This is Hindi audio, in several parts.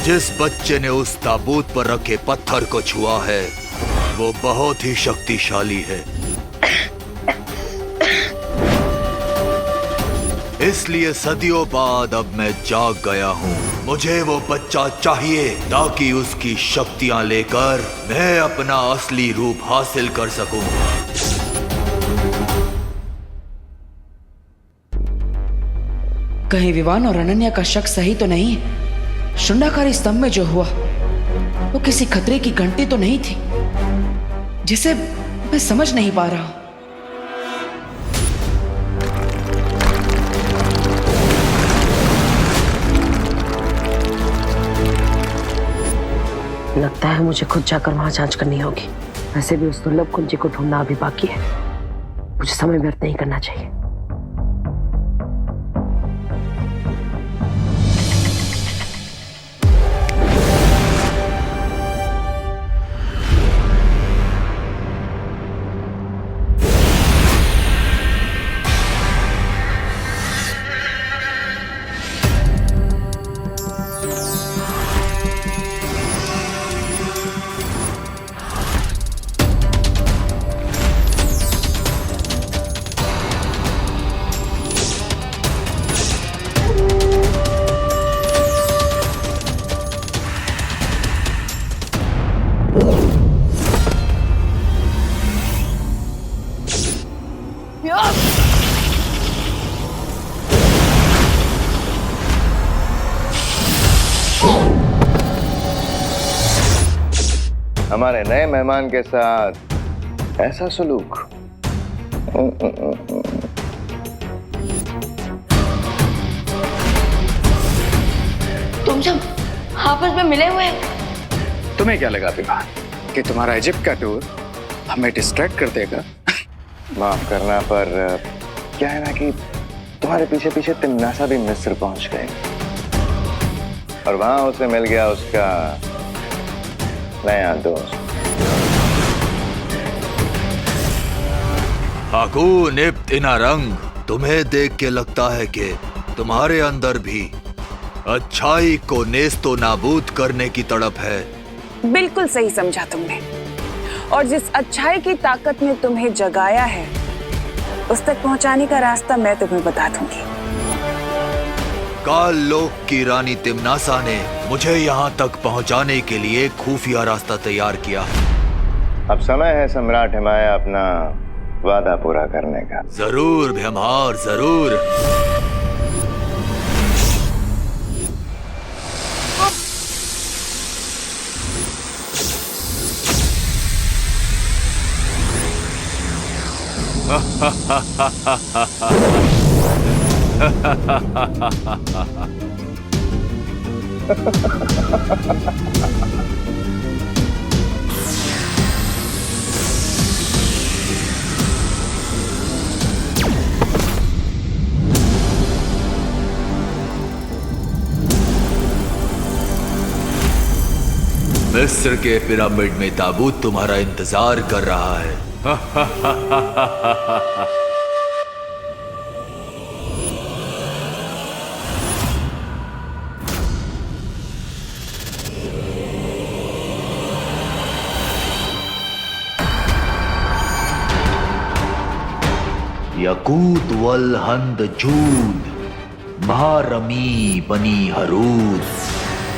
जिस बच्चे ने उस ताबूत पर रखे पत्थर को छुआ है वो बहुत ही शक्तिशाली है। इसलिए सदियों बाद अब मैं जाग गया हूँ। मुझे वो बच्चा चाहिए ताकि उसकी शक्तियाँ लेकर मैं अपना असली रूप हासिल कर सकूं। कहीं विवान और अनन्या का शक सही तो नहीं? शुंडाकारी स्तंभ में जो हुआ वो किसी खतरे की घंटी तो नहीं थी, जिसे मैं समझ नहीं पा रहा हूं। लगता है मुझे खुद जाकर वहां जांच करनी होगी। वैसे भी उस दुर्लभ कुंजी को ढूंढना अभी बाकी है। मुझे समय व्यर्थ नहीं करना चाहिए। हमारे नए मेहमान के साथ ऐसा सलूक। तुम सब आपस में मिले हुए हैं। तुम्हें क्या लगा विवान कि तुम्हारा इजिप्ट का टूर हमें डिस्ट्रैक्ट कर देगा? माफ करना, पर क्या है ना कि तुम्हारे पीछे पीछे तिमनासा भी मिस्र पहुंच गए और वहां उसे मिल गया उसका नया दोस्त। हाकून इब्न इनारंग, तुम्हें देख के लगता है कि तुम्हारे अंदर भी अच्छाई को नेस्तो नाबूद करने की तड़प है। बिल्कुल सही समझा तुमने। और जिस अच्छाई की ताकत ने तुम्हें जगाया है उस तक पहुंचाने का रास्ता मैं तुम्हें बता दूंगी। काल लोक की रानी तिमनासा ने मुझे यहाँ तक पहुँचाने के लिए खुफिया रास्ता तैयार किया। अब समय है सम्राट हिमाया अपना वादा पूरा करने का। जरूर भीमहार, जरूर। मिस्र के पिरामिड में ताबूत तुम्हारा इंतजार कर रहा है। यकूत वल हंद जूद महारमी बनी हरूद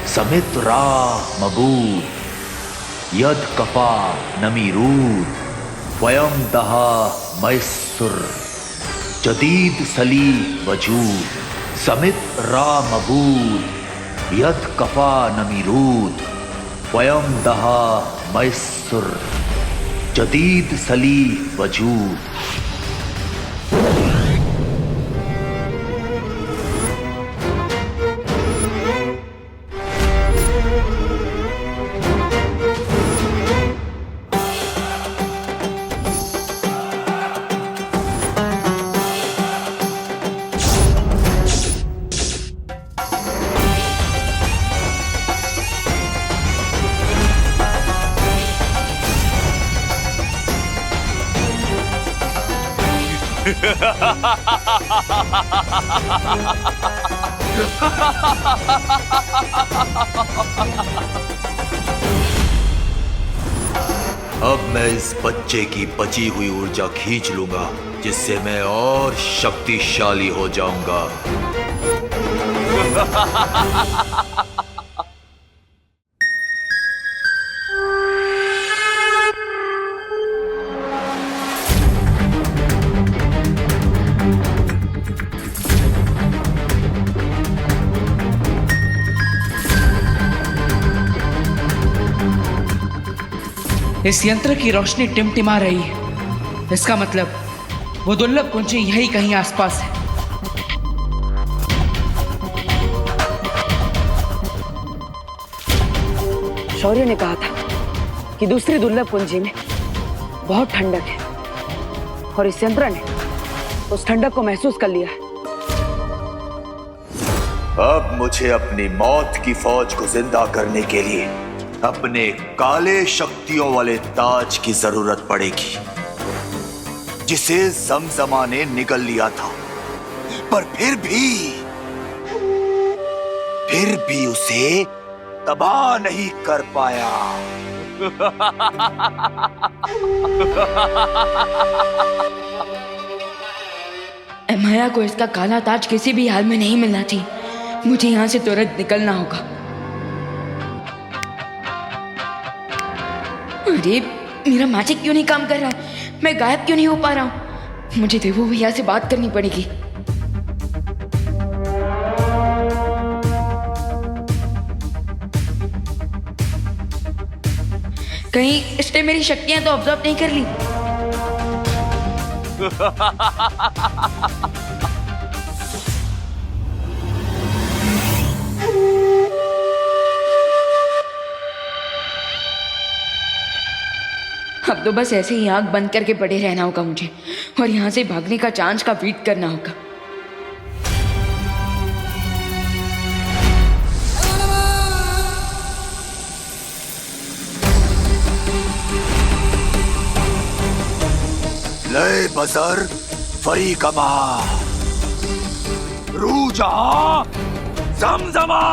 समित रा मबूद यद कफा नमीरूद वयम दहा मैसुर जदीद सली वजूद समित रा मबूद यद कफा नमीरूद वयम दहा मैसुर जदीद सली वजूद। अब मैं इस बच्चे की बची हुई ऊर्जा खींच लूंगा, जिससे मैं और शक्तिशाली हो जाऊंगा। इस यंत्र की रोशनी टिमटिमा रही है। इसका मतलब वो दुर्लभ कुंजी यही कहीं आसपास है। शौर्य ने कहा था कि दूसरी दुर्लभ कुंजी में बहुत ठंडक है और इस यंत्र ने उस ठंडक को महसूस कर लिया है। अब मुझे अपनी मौत की फौज को जिंदा करने के लिए अपने काले शक्तियों वाले ताज की जरूरत पड़ेगी, जिसे जमजमा ने निगल लिया था, पर फिर भी उसे तबाह नहीं कर पाया। माया को इसका काला ताज किसी भी हाल में नहीं मिलना थी। मुझे यहाँ से तुरंत निकलना होगा। अरे मेरा मैजिक क्यों नहीं काम कर रहा है? मैं गायब क्यों नहीं हो पा रहा हूँ? मुझे देवो भैया से बात करनी पड़ेगी। कहीं इसने मेरी शक्तियां तो ऑब्जर्व नहीं कर ली। अब तो बस ऐसे ही आंख बंद करके पड़े रहना होगा मुझे, और यहाँ से भागने का चांस का वेट करना होगा। लय बसर फरी कमा रू जहां जमजमा।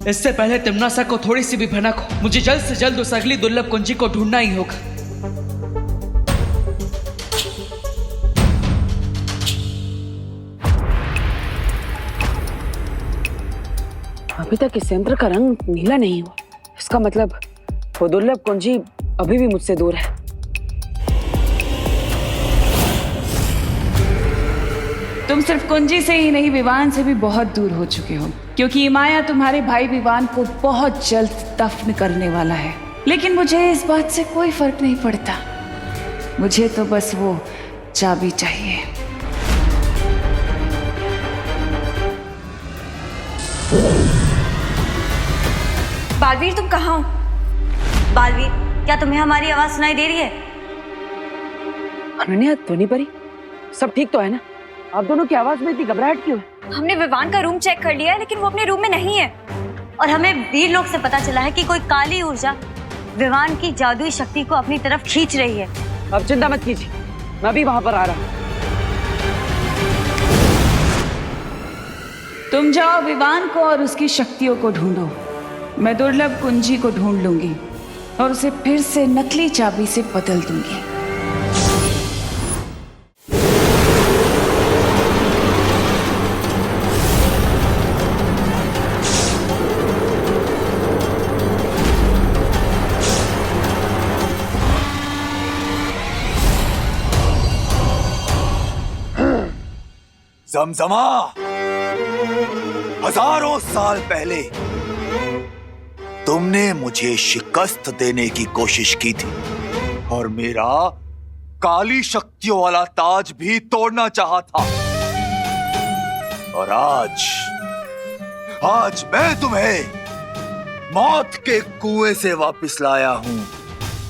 इससे पहले तिम्नासा को थोड़ी सी भी भनक हो, मुझे जल्द से जल्द उस अगली दुर्लभ कुंजी को ढूंढना ही होगा। अभी तक इस यंत्र का रंग नीला नहीं हुआ। इसका मतलब वो दुर्लभ कुंजी अभी भी मुझसे दूर है। तुम सिर्फ कुंजी से ही नहीं, विवान से भी बहुत दूर हो चुके हो, क्योंकि ये माया तुम्हारे भाई विवान को बहुत जल्द दफन करने वाला है। लेकिन मुझे इस बात से कोई फर्क नहीं पड़ता। मुझे तो बस वो चाबी चाहिए। बालवीर, तुम कहाँ हो? बालवीर, क्या तुम्हें हमारी आवाज सुनाई दे रही है? अनन्या, ध्वनि परी, सब ठीक तो है ना? आप दोनों की आवाज में इतनी घबराहट क्यों है? हमने विवान का रूम चेक कर लिया है, लेकिन वो अपने रूम में नहीं है। और हमें वीर लोग से पता चला है कि कोई काली ऊर्जा विवान की जादुई शक्ति को अपनी तरफ खींच रही है। अब चिंता मत कीजिए, मैं भी वहां पर आ रहा हूँ। तुम जाओ विवान को और उसकी शक्तियों को ढूंढो। मैं दुर्लभ कुंजी को ढूंढ लूंगी और उसे फिर से नकली चाबी से बदल दूंगी। जमजमा, हजारों साल पहले तुमने मुझे शिकस्त देने की कोशिश की थी और मेरा काली शक्तियों वाला ताज भी तोड़ना चाहा था। और आज मैं तुम्हें मौत के कुएं से वापस लाया हूं।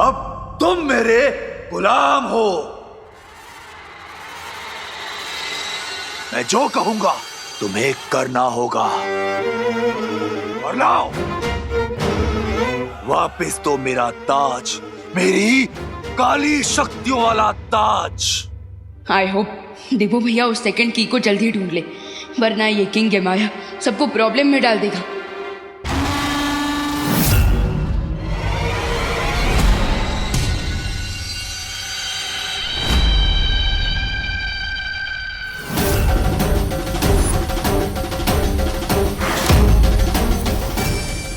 अब तुम मेरे गुलाम हो। मैं जो कहूंगा तुम्हें करना होगा। और लाओ वापस तो मेरा ताज, मेरी काली शक्तियों वाला ताज। आई होप देवो भैया उस सेकंड की को जल्दी ढूंढ ले, वरना ये किंग यमाया सबको प्रॉब्लम में डाल देगा।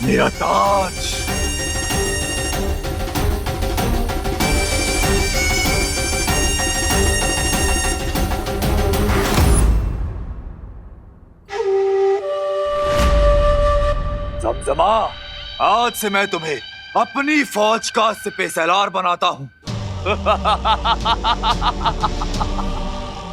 मेरा ताज। ज़मज़मा, आज से मैं तुम्हें अपनी फौज का सिपहसालार बनाता हूं।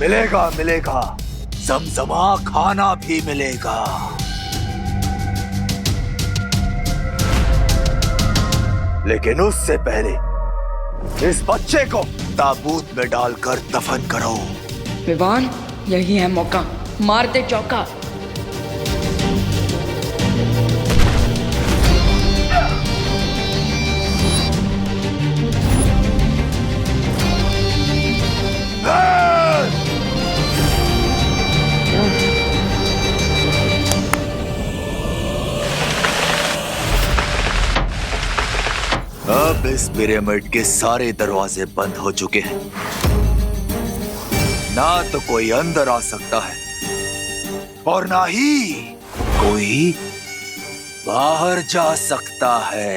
मिलेगा मिलेगा, ज़मज़मा खाना भी मिलेगा। लेकिन उससे पहले इस बच्चे को ताबूत में डालकर दफन करो। विवान, यही है मौका, मार दे चौका। अब इस पिरामिड के सारे दरवाजे बंद हो चुके हैं। ना तो कोई अंदर आ सकता है और ना ही कोई बाहर जा सकता है।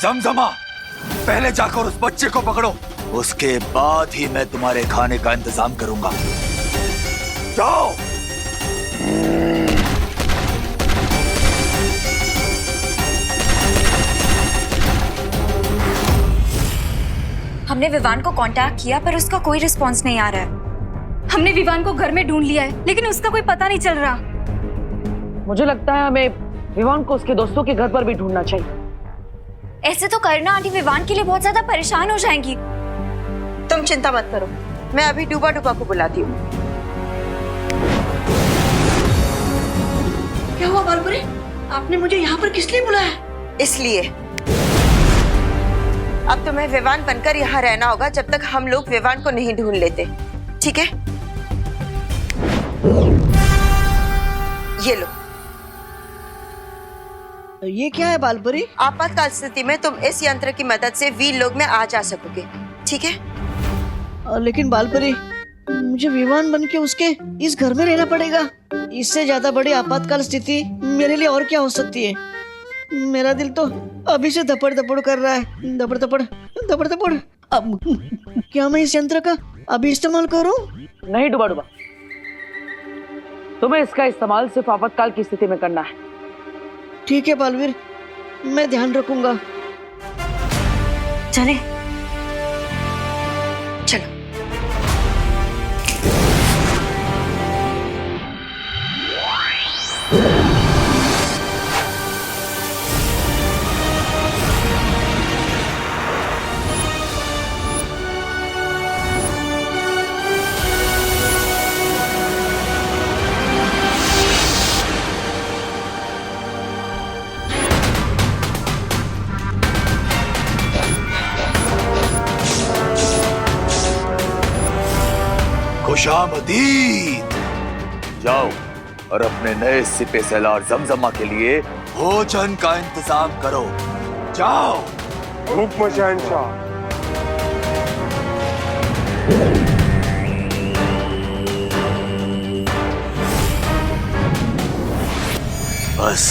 ज़मज़मा, पहले जाकर उस बच्चे को पकड़ो, उसके बाद ही मैं तुम्हारे खाने का इंतजाम करूंगा। जाओ। हमने विवान को कांटेक्ट किया पर उसका कोई रिस्पांस नहीं आ रहा है। हमने विवान को घर में ढूंढ लिया है लेकिन उसका कोई पता नहीं चल रहा। मुझे लगता है हमें विवान को उसके दोस्तों के घर पर भी ढूंढना चाहिए। ऐसे तो करना आंटी विवान के लिए बहुत ज्यादा परेशान हो जाएंगी। तुम चिंता मत करो, मैं अभी डूबा डूबा को बुलाती हूँ। क्या हुआ बालपुरी? आपने मुझे यहाँ पर किस लिए बुलाया? इसलिए अब तुम्हें विवान बनकर यहाँ रहना होगा जब तक हम लोग विवान को नहीं ढूंढ लेते, ठीक है? ये लो। ये क्या है बालपुरी? आपातकाल स्थिति में तुम इस यंत्र की मदद से वीर लोग में आ जा सकोगे, ठीक है? लेकिन बालपुरी, मुझे विवान बन के उसके इस घर में रहना पड़ेगा। इससे ज्यादा बड़ी आपातकाल स्थिति मेरे लिए और क्या हो सकती है? मेरा दिल तो अभी से धपड़ धपड़ कर रहा है, धपड़ धपड़ धपड़ धपड़। अब क्या मैं इस यंत्र का अभी इस्तेमाल करूं? नहीं डूबा डूबा, तुम्हें इसका इस्तेमाल सिर्फ आपातकाल की स्थिति में करना है। ठीक है बालवीर, मैं ध्यान रखूंगा। चले चलो। खुशामदीद। जाओ और अपने नए सिपहसालार ज़मज़मा के लिए भोजन का इंतजाम करो। जाओ। हुक्म शहंशाह। बस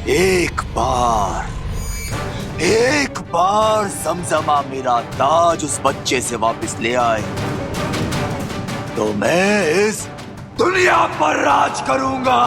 एक बार ज़मज़मा मेरा ताज उस बच्चे से वापस ले आए तो मैं इस दुनिया पर राज करूंगा।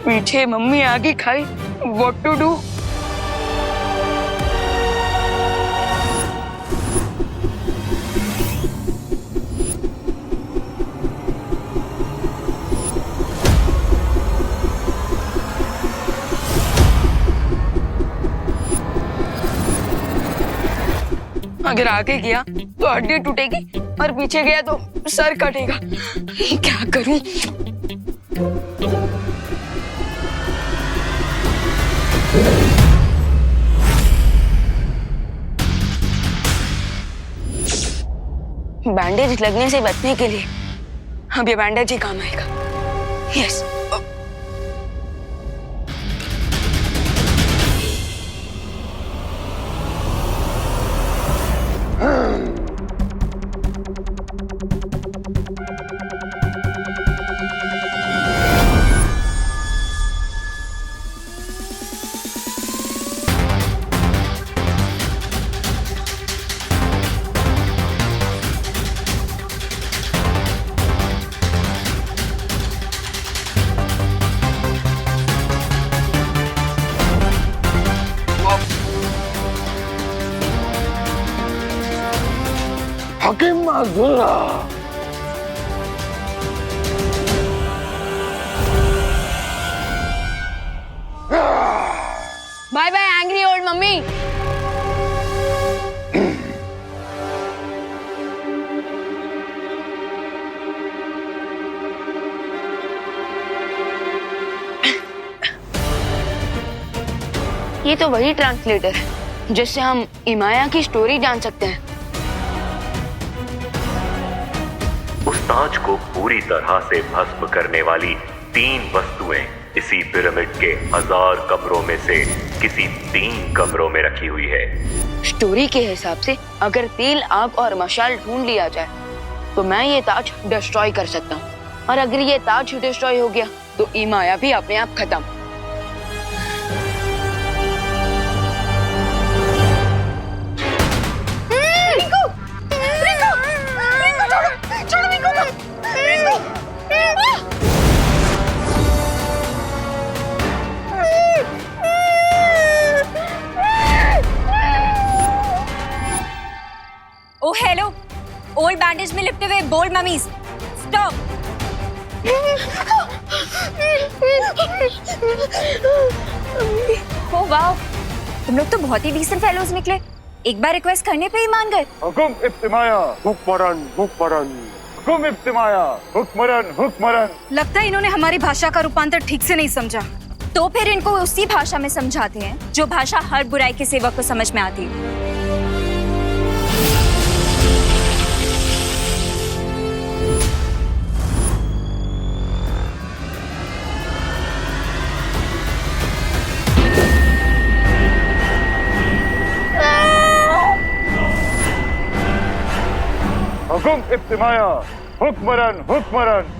पीछे मम्मी आगे खाई, व्हाट टू डू? अगर आगे गया तो हड्डी टूटेगी और पीछे गया तो सर कटेगा। क्या करूं? बैंडेज लगने से बचने के लिए अब ये बैंडेज ही काम आएगा। Yes. Bye bye angry old mummy. ये तो वही ट्रांसलेटर है जिससे हम इमाया की स्टोरी जान सकते हैं। उस ताज को पूरी तरह से भस्म करने वाली 3 वस्तुएं इसी पिरामिड के 1000 कमरों में से किसी 3 कमरों में रखी हुई है। स्टोरी के हिसाब से अगर तेल, आग और मशाल ढूंढ लिया जाए तो मैं ये ताज डिस्ट्रॉय कर सकता हूँ, और अगर ये ताज डिस्ट्रॉय हो गया तो इमाया भी अपने आप खत्म। ओ हेलो, ओल्ड बैंडेज में लिपटे हुए bold mummies, stop. Oh wow, तुम लोग तो बहुत ही डिसेंट फेलोज निकले। एक बार रिक्वेस्ट करने पे ही मान गए। हुकुम इब्तिमाया हुक्मरन हुक्मरन, हुकुम इब्तिमाया हुक्मरन हुक्मरन। लगता है इन्होंने हमारी भाषा का रूपांतर ठीक से नहीं समझा, तो फिर इनको उसी भाषा में समझाते हैं जो भाषा हर बुराई के सेवक को समझ में आती है। हुकुम इब्तिमाया हुक्मरन हुक्मरन।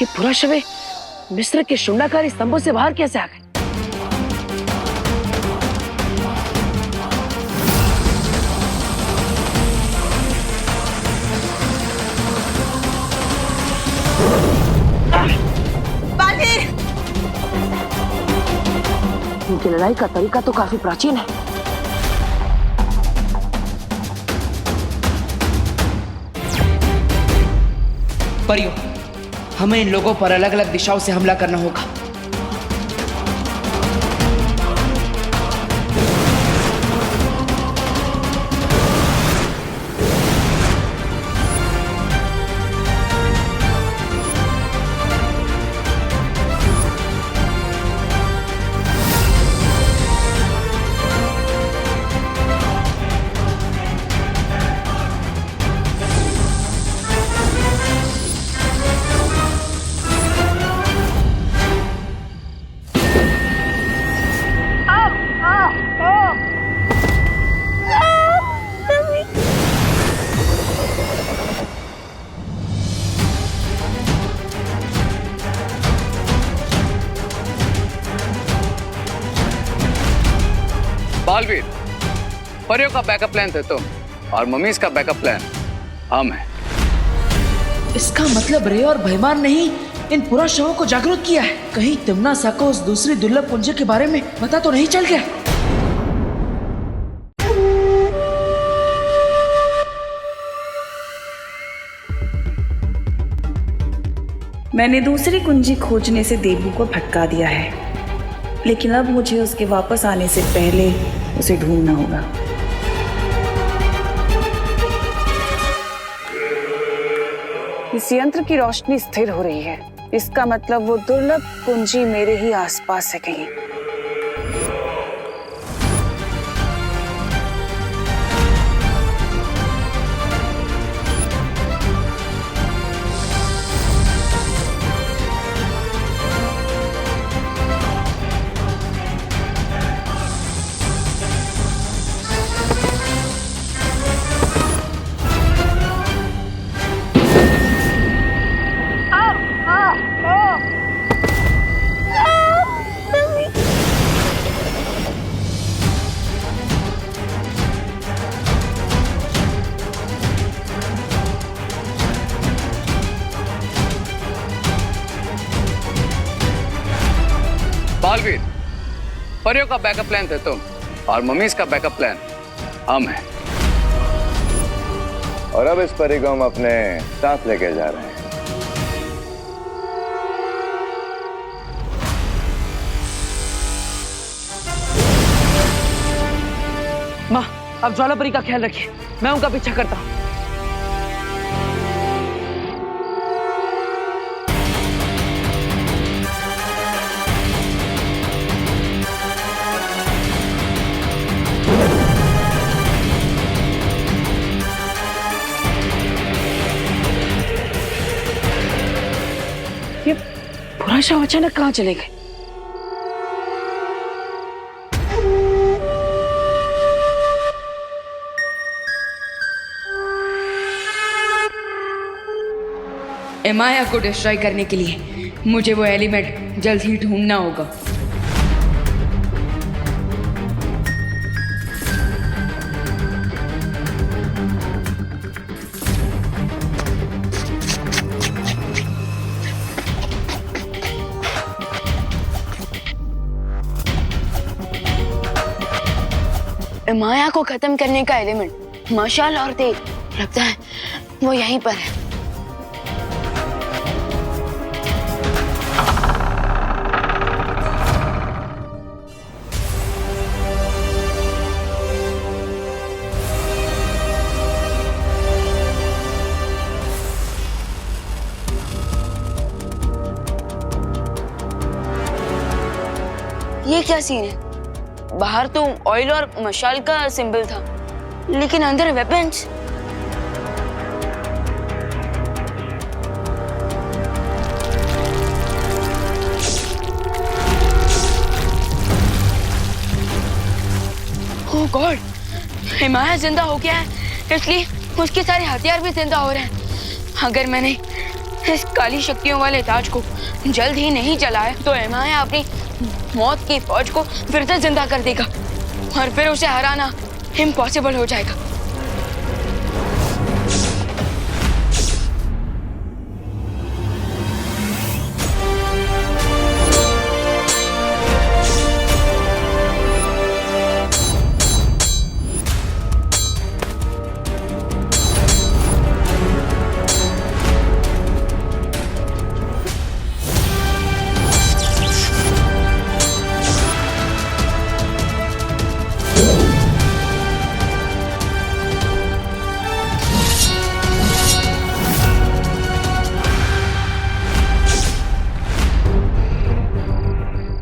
ये पूरा शव मिस्र के शुंडाकारी स्तंभों से बाहर कैसे आ गए? इनकी लड़ाई का तरीका तो काफी प्राचीन है। परियों, हमें इन लोगों पर अलग अलग दिशाओं से हमला करना होगा। बालवीर, परियों का बैकअप प्लान थे तुम और मम्मीज का बैकअप प्लान हम है। इसका मतलब रे और भयमान ने ही इन पूरा शवों को जागरूक किया है। कहीं तिम्नासा को उस दूसरी दुर्लभ कुंज के बारे में पता तो नहीं चल गया? मैंने दूसरी कुंजी खोजने से देवू को भटका दिया है, लेकिन अब मुझे उसके वापस आने से पहले उसे ढूंढना होगा। इस यंत्र की रोशनी स्थिर हो रही है, इसका मतलब वो दुर्लभ कुंजी मेरे ही आसपास है कहीं। बालवीर, परियों का बैकअप प्लान थे तुम और मम्मीज का बैकअप प्लान हम है। और अब इस परी को हम अपने साथ लेके जा रहे हैं। माँ, अब ज्वालापरी का ख्याल रखिए, मैं उनका पीछा करता हूँ। ये पूरा शव अचानक कहाँ चले गए? एमाया को डिस्ट्रॉय करने के लिए मुझे वो एलिमेंट जल्द ही ढूंढना होगा। माया को खत्म करने का एलिमेंट मशाल और तेज, लगता है वो यहीं पर है। ये क्या सीन है? बाहर तो ऑयल और मशाल का सिंबल था, लेकिन अंदर वेपन्स। ओह गॉड, हिमाया जिंदा हो गया है, इसलिए उसके सारे हथियार भी जिंदा हो रहे हैं। अगर मैंने इस काली शक्तियों वाले ताज को जल्द ही नहीं जलाया तो हिमाया अपनी मौत की फौज को फिर से जिंदा कर देगा और फिर उसे हराना इम्पॉसिबल हो जाएगा।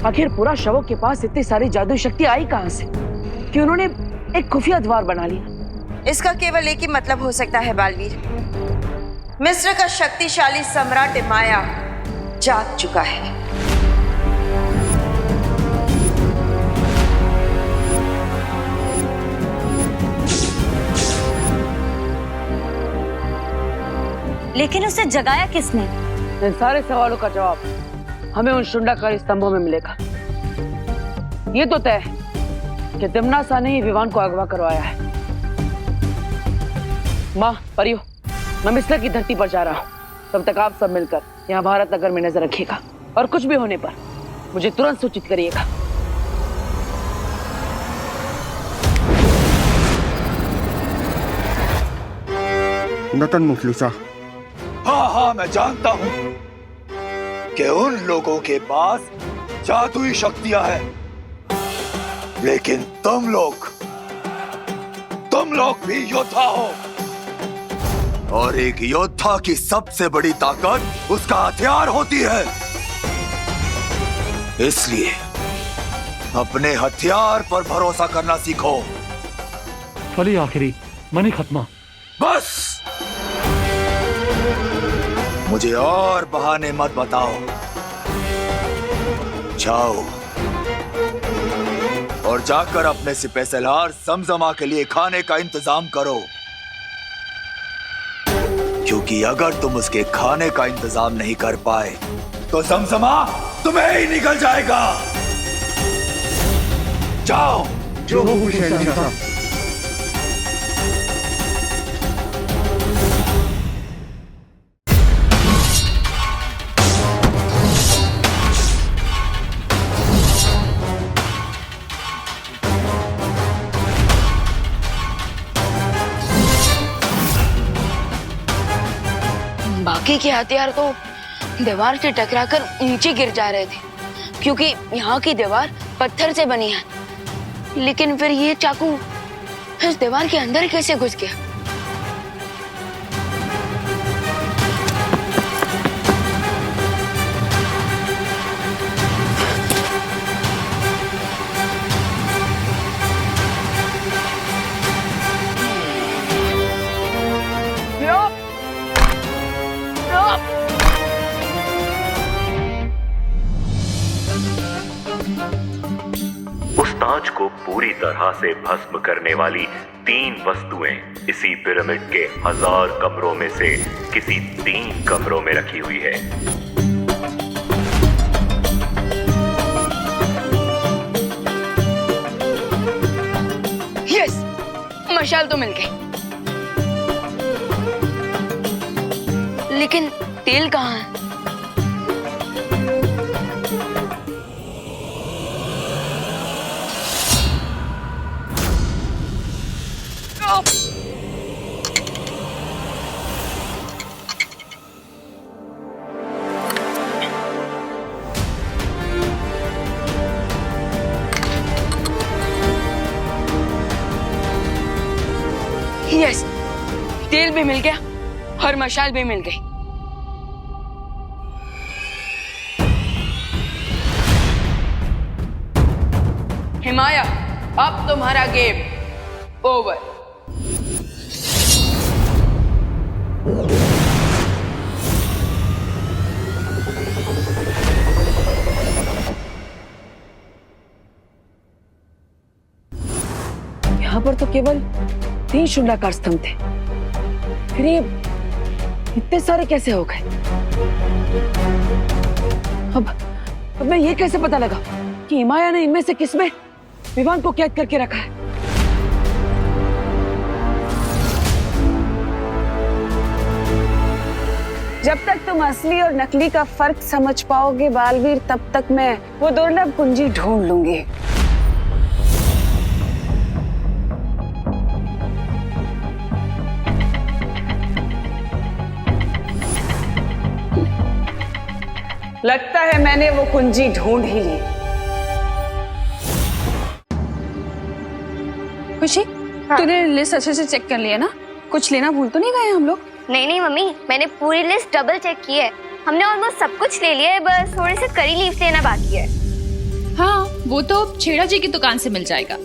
आखिर पूरा शवों के पास इतनी सारी जादुई शक्ति आई कहां से कि उन्होंने एक खुफिया द्वार बना लिया? इसका केवल एक ही मतलब हो सकता है बालवीर। मिस्र का शक्तिशाली सम्राट इमाया जाग चुका है। लेकिन उसे जगाया किसने? इन सारे सवालों का जवाब हमें उन शुंडाकारी स्तंभों में मिलेगा। ये तो तय है कि तिम्नासा ने ही विवान को अगवा करवाया है। माँ, परियो, मैं मिस्र की धरती पर जा रहा हूँ। तब तक आप सब मिलकर यहाँ भारत नगर में नजर रखिएगा और कुछ भी होने पर मुझे तुरंत सूचित करिएगा। नतन मुफलिसा। हाँ हाँ, मैं जानता हूँ कि उन लोगों के पास जादुई शक्तियां हैं, लेकिन तुम लोग भी योद्धा हो, और एक योद्धा की सबसे बड़ी ताकत उसका हथियार होती है। इसलिए अपने हथियार पर भरोसा करना सीखो। फली आखिरी मनी खत्मा। बस मुझे और बहाने मत बताओ। जाओ और जाकर अपने सिपहसालार समजमा के लिए खाने का इंतजाम करो, क्योंकि अगर तुम उसके खाने का इंतजाम नहीं कर पाए तो समजमा तुम्हें ही निकल जाएगा। जाओ। जो हुकुम शहंशाह। बाकी के हथियार तो दीवार से टकराकर नीचे गिर जा रहे थे, क्योंकि यहाँ की दीवार पत्थर से बनी है। लेकिन फिर ये चाकू इस दीवार के अंदर कैसे घुस गया? उस ताज को पूरी तरह से भस्म करने वाली 3 वस्तुएं इसी पिरामिड के 1000 कमरों में से किसी 3 कमरों में रखी हुई है। यस, मशाल तो मिल गई, लेकिन तेल कहाँ है? यस, तेल भी मिल गया और मशाल भी मिल गई। हिमाया, अब तुम्हारा गेम ओवर। यहाँ पर तो केवल 3 शुंडाकार स्तंभ थे, फिर ये इतने सारे कैसे हो गए? अब मैं ये कैसे पता लगा कि हिमाया ने इनमें से किसमें विवान को कैद करके रखा है? जब तक तुम असली और नकली का फर्क समझ पाओगे बालवीर, तब तक मैं वो दुर्लभ कुंजी ढूंढ लूंगी। लगता है मैंने वो कुंजी ढूंढ ही ली। खुशी, तूने लिस्ट अच्छे से चेक कर लिया ना? कुछ लेना भूल तो नहीं गए हम लोग? नहीं मम्मी, मैंने पूरी लिस्ट डबल चेक की है। हमने ऑलमोस्ट सब कुछ ले लिया है, बस थोड़े से करी लीव्स लेना बाकी है। हाँ, वो तो छेड़ा जी की दुकान से मिल जाएगा।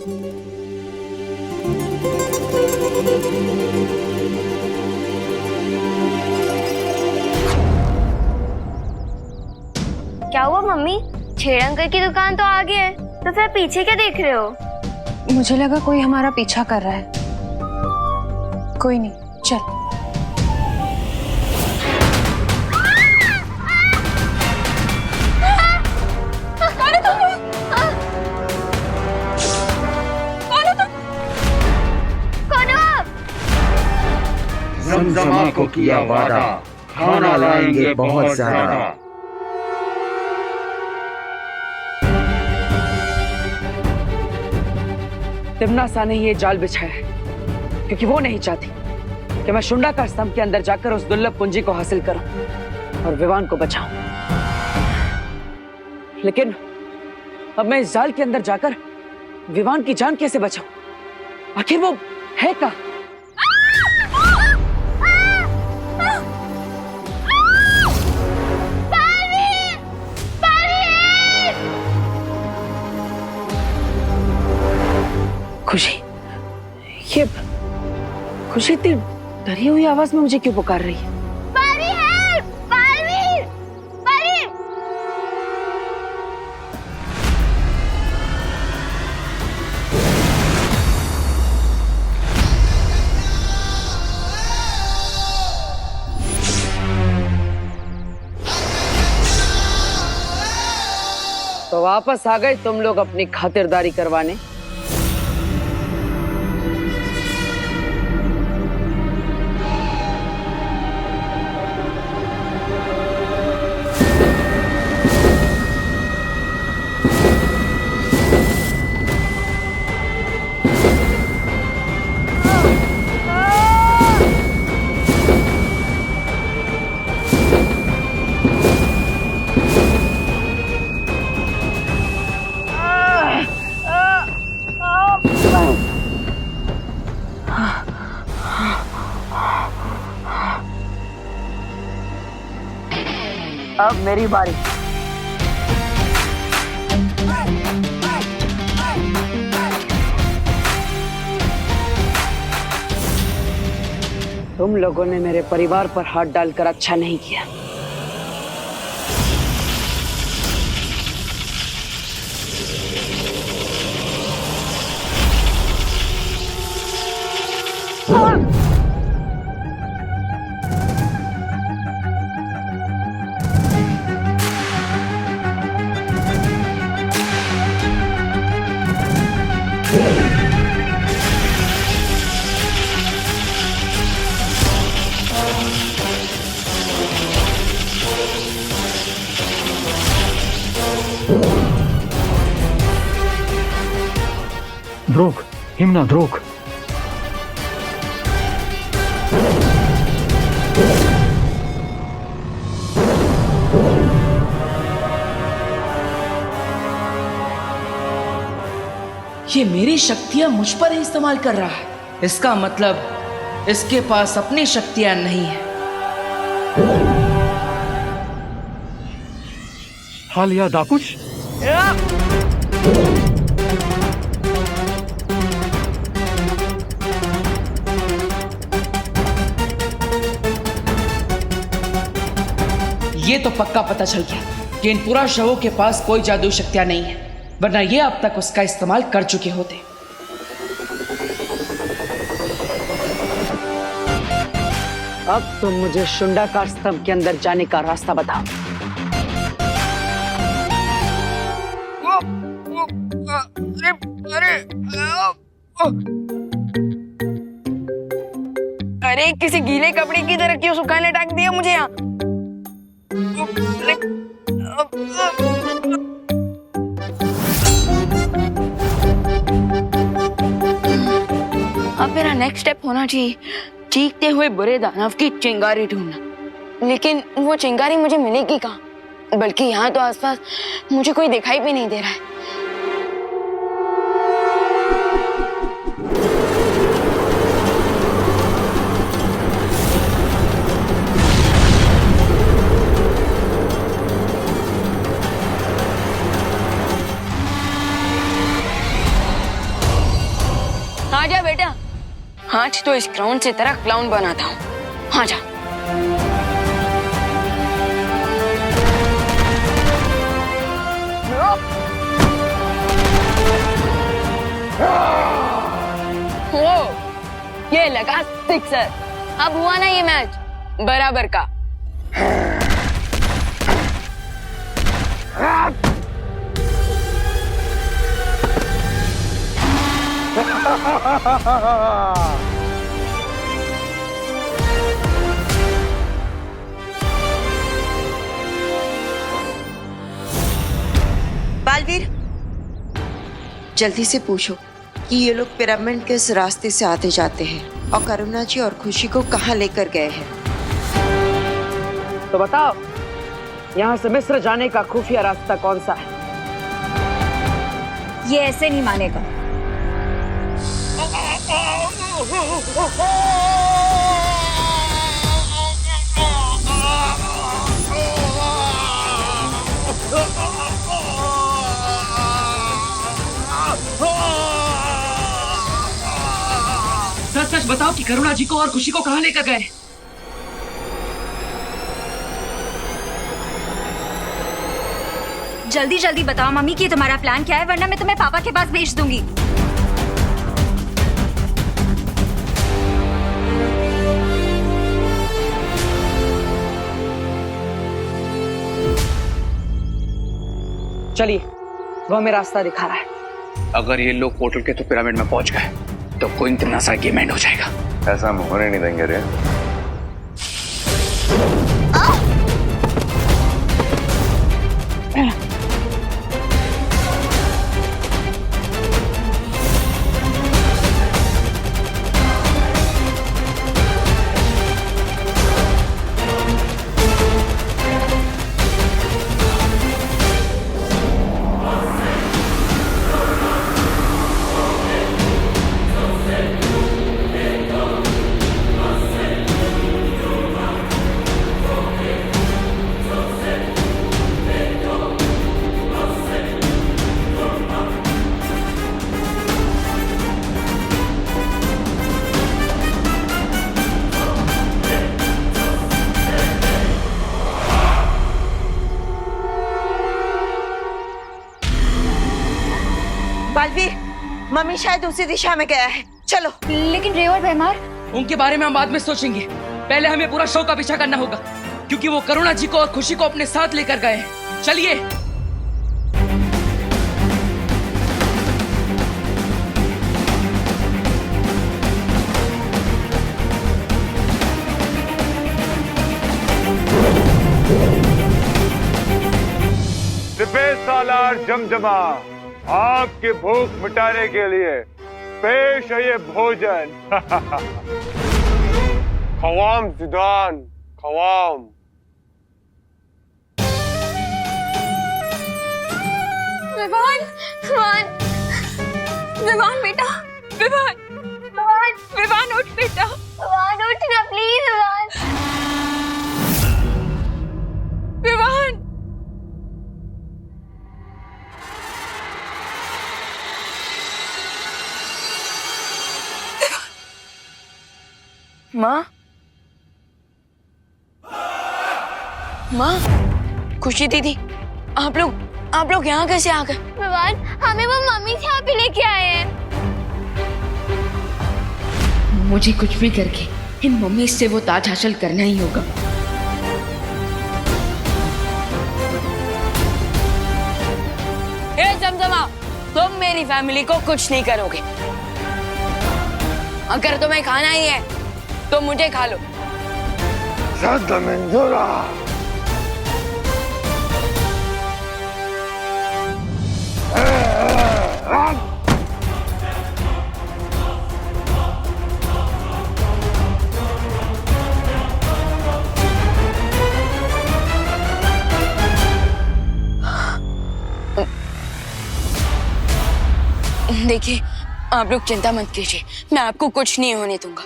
क्या हुआ मम्मी? छेड़ अंकल की दुकान तो आगे है, तो फिर पीछे क्या देख रहे हो? मुझे लगा कोई हमारा पीछा कर रहा है। कोई नहीं, चल। जमजमा को किया वादा, खाना लाएंगे बहुत ज्यादा। तिमनासा ने ये जाल बिछाया है क्योंकि वो नहीं चाहती कि मैं शुंडा का स्तंभ के अंदर जाकर उस दुर्लभ पूंजी को हासिल करूं और विवान को बचाऊं। लेकिन अब मैं इस जाल के अंदर जाकर विवान की जान कैसे बचाऊं? आखिर वो है कहां? खुशी, ये खुशी इतनी डरी हुई आवाज में मुझे क्यों पुकार रही है? तो वापस आ गए तुम लोग अपनी खातिरदारी करवाने। अब मेरी बारी। तुम लोगों ने मेरे परिवार पर हाथ डालकर अच्छा नहीं किया। ड्रोक, हिमना ड्रोक। ये मेरी शक्तियां मुझ पर ही इस्तेमाल कर रहा है। इसका मतलब इसके पास अपनी शक्तियां नहीं है। हालिया दाकुश। ये तो पक्का पता चल गया कि इन पूरा शवों के पास कोई जादुई शक्तियां नहीं है, वरना ये अब तक उसका इस्तेमाल कर चुके होते। अब तुम मुझे शुंडाकार स्तंभ के अंदर जाने का रास्ता बताओ। अरे किसी गीले कपड़े की तरह क्यों सुखाने टांग दिया मुझे यहाँ? अब मेरा नेक्स्ट स्टेप होना चाहिए चीखते हुए बुरे दानव की चिंगारी ढूंढना। लेकिन वो चिंगारी मुझे मिलेगी कहाँ? बल्कि यहाँ तो आसपास मुझे कोई दिखाई भी नहीं दे रहा है। आजा बेटा, आज तो इस क्राउन से तेरा क्लाउन बनाता हूँ। आजा। ओ, ये लगा सिक्सर। अब हुआ ना ये मैच बराबर का। बालवीर, जल्दी से पूछो कि ये लोग पिरामिड किस रास्ते से आते जाते हैं और करुणा जी और खुशी को कहाँ लेकर गए हैं। तो बताओ, यहाँ से मिस्र जाने का खुफिया रास्ता कौन सा है? ये ऐसे नहीं मानेगा। सच सच बताओ कि करुणा जी को और खुशी को कहाँ लेकर गए? जल्दी जल्दी बताओ मम्मी कि तुम्हारा प्लान क्या है, वरना मैं तुम्हें पापा के पास भेज दूंगी। चलिए, वो हमें रास्ता दिखा रहा है। अगर ये लोग पोर्टल के तो पिरामिड में पहुंच गए तो कोई इतना सा गेम एंड हो जाएगा। ऐसा हम होने नहीं देंगे रे। बालवीर, मम्मी शायद उसी दिशा में गया है, चलो। लेकिन रे और भैमार, उनके बारे में हम बाद में सोचेंगे। पहले हमें पूरा शो का पीछा करना होगा, क्योंकि वो करुणा जी को और खुशी को अपने साथ लेकर गए हैं। चलिए। सालार जमजमा, आपकी भूख मिटाने के लिए पेश है ये भोजन। खवाम जिदान, खवाम। विवान, विवान, विवान बेटा, विवान, विवान, विवान उठ बेटा, विवान उठ ना प्लीज विवान। विवान, माँ, माँ, खुशी दीदी, आप लोग यहाँ कैसे आ गए? विवान, हमें वो मम्मी से आप ही लेके आए हैं। मुझे कुछ भी करके इन मम्मी से वो ताज हासिल करना ही होगा। हे जमजमा, तुम मेरी फैमिली को कुछ नहीं करोगे। अगर तुम्हें खाना ही है तो मुझे खा लो। देखिए, आप लोग चिंता मत कीजिए, मैं आपको कुछ नहीं होने दूंगा।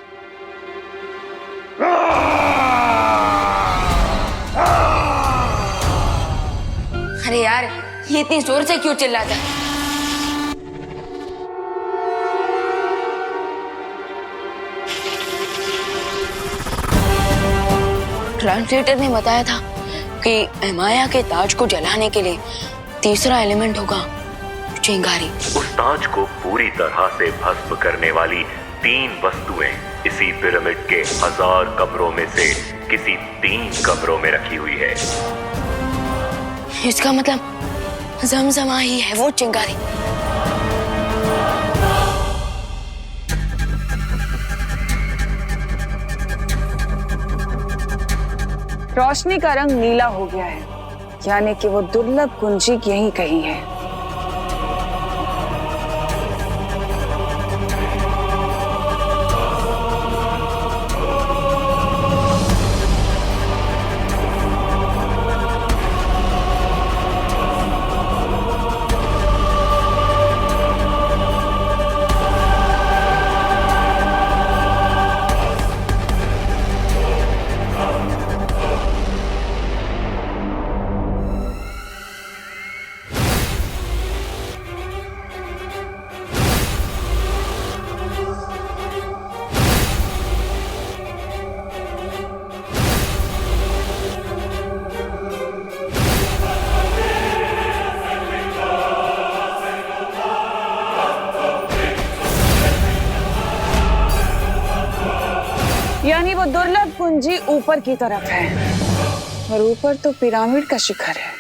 अरे यार, ये इतनी जोर से क्यों चिल्लाता है? ट्रांसलेटर ने बताया था कि हिमाया के ताज को जलाने के लिए तीसरा एलिमेंट होगा चिंगारी। उस ताज को पूरी तरह से भस्म करने वाली 3 वस्तुएं इसी पिरामिड के 1000 कमरों में से किसी 3 कमरों में रखी हुई है। इसका मतलब जमजमा ही है वो चिंगारी। रोशनी का रंग नीला हो गया है, यानी कि वो दुर्लभ कुंजी यहीं कहीं है। यानी वो दुर्लभ कुंजी ऊपर की तरफ है और ऊपर तो पिरामिड का शिखर है।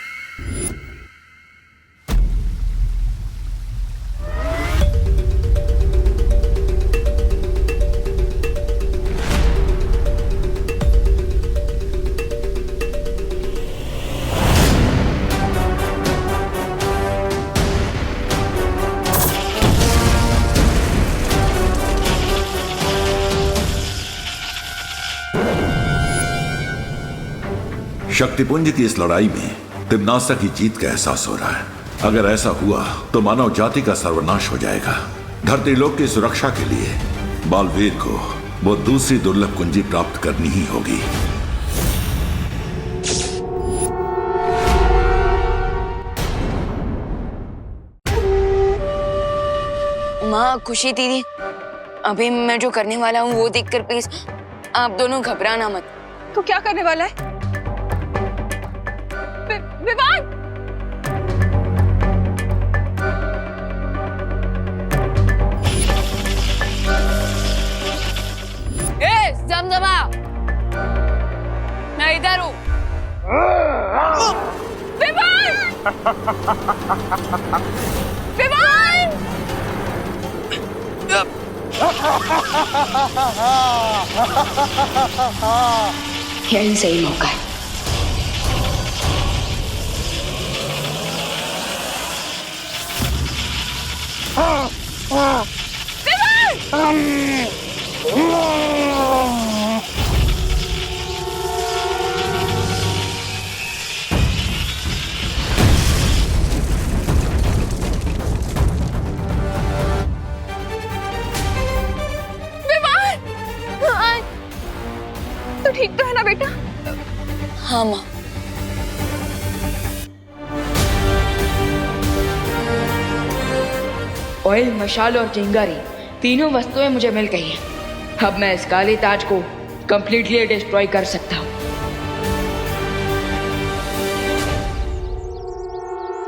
शक्तिपुंज की इस लड़ाई में तिम्नासा की जीत का एहसास हो रहा है। अगर ऐसा हुआ तो मानव जाति का सर्वनाश हो जाएगा। धरती लोक की सुरक्षा के लिए बालवीर को वो दूसरी दुर्लभ कुंजी प्राप्त करनी ही होगी। माँ खुशी दीदी, अभी मैं जो करने वाला हूँ वो देखकर प्लीज आप दोनों घबराना मत। तो क्या करने वाला है? विवान! जमजमा, मैं इधर हूँ। विवान! विवान! यही सही मौका है। तो ठीक तो है ना बेटा? हाँ माँ। ऑयल, मशाल और चिंगारी तीनों वस्तुएं मुझे मिल गई हैं। अब मैं इस काले ताज को कंप्लीटली डिस्ट्रॉय कर सकता हूँ।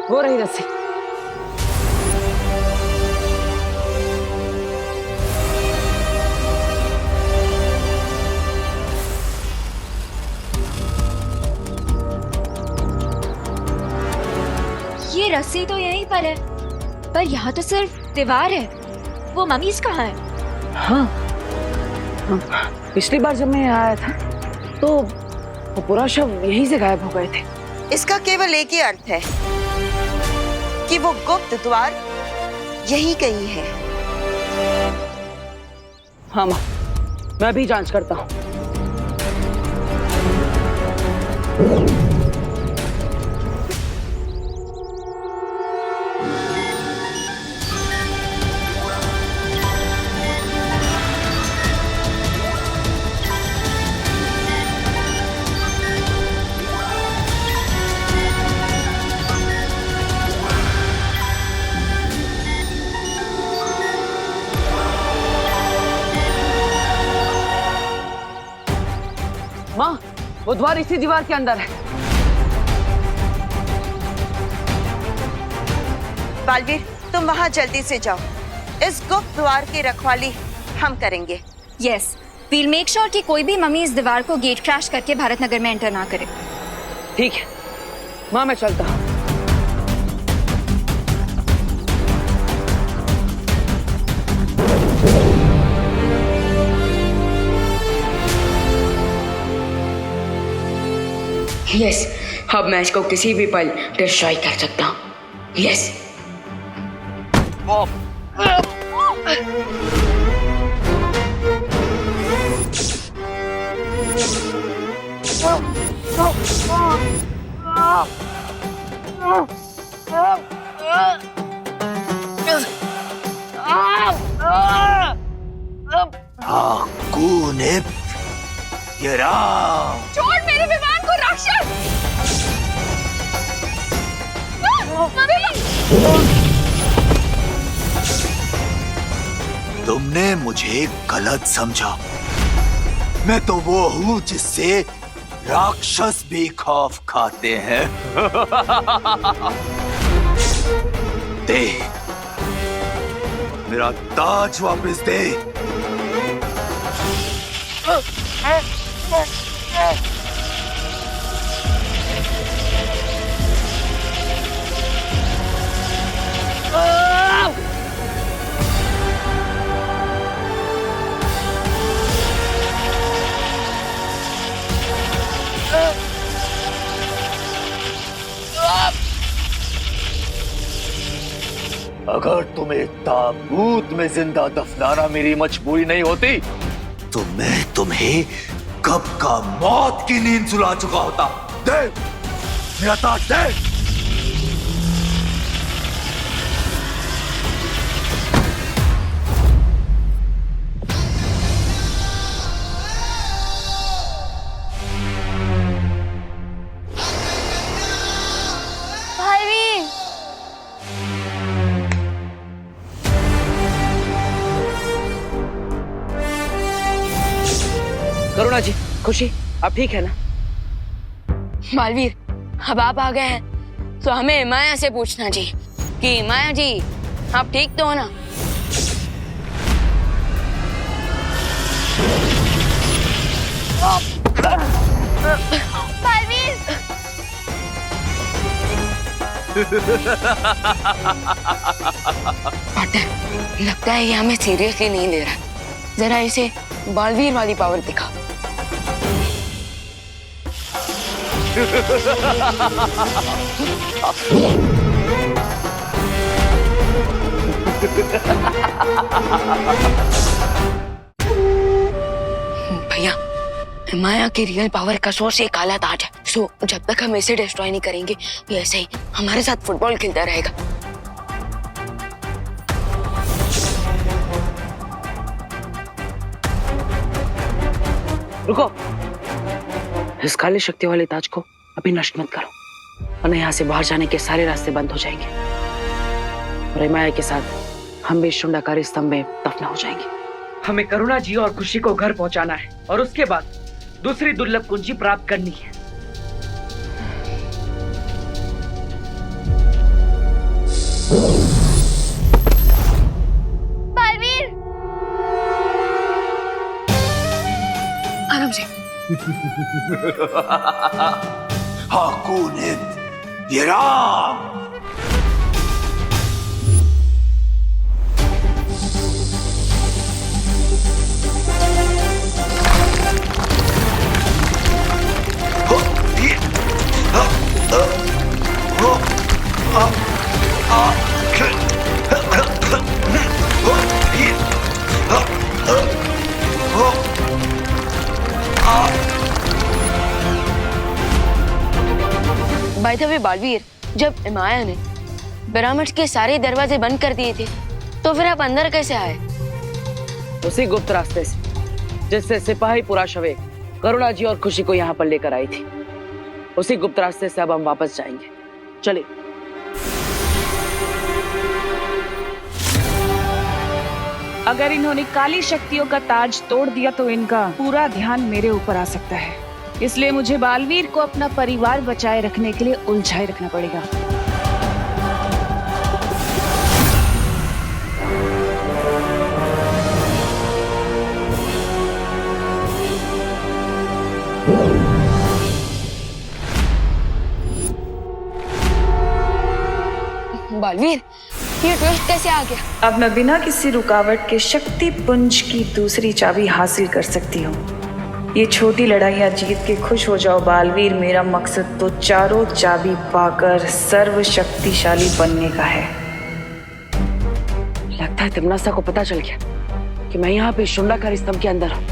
वो रही रस्सी। ये रस्सी तो यहीं पर है, पर यहाँ तो सिर्फ दीवार है। वो मम्मीज कहाँ है? हाँ, पिछली बार जब मैं यहाँ आया था तो वो पूरा शव यहीं से गायब हो गए थे। इसका केवल एक ही अर्थ है कि वो गुप्त द्वार यही कहीं है। हाँ माँ, मैं भी जांच करता हूँ। माँ, वो द्वार इसी दीवार के अंदर है। बालवीर, तुम वहाँ जल्दी से जाओ। इस गुप्त द्वार की रखवाली हम करेंगे। यस, वील मेक श्योर कि कोई भी मम्मी इस दीवार को गेट क्रैश करके भारत नगर में एंटर ना करे। ठीक है माँ, मैं चलता हूँ। यस, अब मैं इसको किसी भी पल डिस्ट्रॉय कर सकता हूँ। यस। छोड़ मेरे विमान को राक्षस! तुमने मुझे गलत समझा। मैं तो वो हूँ जिससे राक्षस भी खौफ खाते हैं। दे मेरा ताज वापस दे। अगर तुम्हें ताबूत में जिंदा दफनाना मेरी मजबूरी नहीं होती तो मैं तुम्हें कब का मौत की नींद सुला चुका होता। दे मेरा ताज दे। करुणा जी, खुशी, आप ठीक है ना? बालवीर, अब आप आ गए हैं तो हमें माया से पूछना जी कि माया जी आप ठीक तो हो ना? बालवीर! लगता है ये हमें सीरियसली नहीं ले रहा। जरा इसे बालवीर वाली पावर दिखा। भैया, माया की रियल पावर का सोर्स एक काला ताज है। सो जब तक हम इसे डिस्ट्रॉय नहीं करेंगे ये ऐसे ही हमारे साथ फुटबॉल खेलता रहेगा। रुको, इस काली शक्ति वाले ताज को अभी नष्ट मत करो, वरना यहाँ से बाहर जाने के सारे रास्ते बंद हो जाएंगे और माया के साथ हम भी शुंडाकारी स्तंभ में दफना हो जाएंगे। हमें करुणा जी और खुशी को घर पहुंचाना है और उसके बाद दूसरी दुर्लभ कुंजी प्राप्त करनी है। बालवीर! आराम से। हाकुनित ये Ram. By the way Baalveer, जब माया ने पिरामिड के सारे दरवाजे बंद कर दिए थे तो फिर आप अंदर कैसे आए? उसी गुप्त रास्ते से जिससे सिपाही पूरा शवे करुणा जी और खुशी को यहाँ पर लेकर आई थी। उसी गुप्त रास्ते से अब हम वापस जाएंगे। चलिए। अगर इन्होंने काली शक्तियों का ताज तोड़ दिया तो इनका पूरा ध्यान मेरे ऊपर आ सकता है। इसलिए मुझे बालवीर को अपना परिवार बचाए रखने के लिए उलझाए रखना पड़ेगा। बालवीर, ये ट्विस्ट कैसे आ गया? अब मैं बिना किसी रुकावट के शक्ति पुंज की दूसरी चाबी हासिल कर सकती हूँ। ये छोटी लड़ाइयाँ जीत के खुश हो जाओ बालवीर। मेरा मकसद तो चारों चाबी पाकर सर्वशक्तिशाली बनने का है। लगता है तिम्नासा को पता चल गया कि मैं यहाँ पे शुंडाकारी स्तंभ के अंदर हूँ।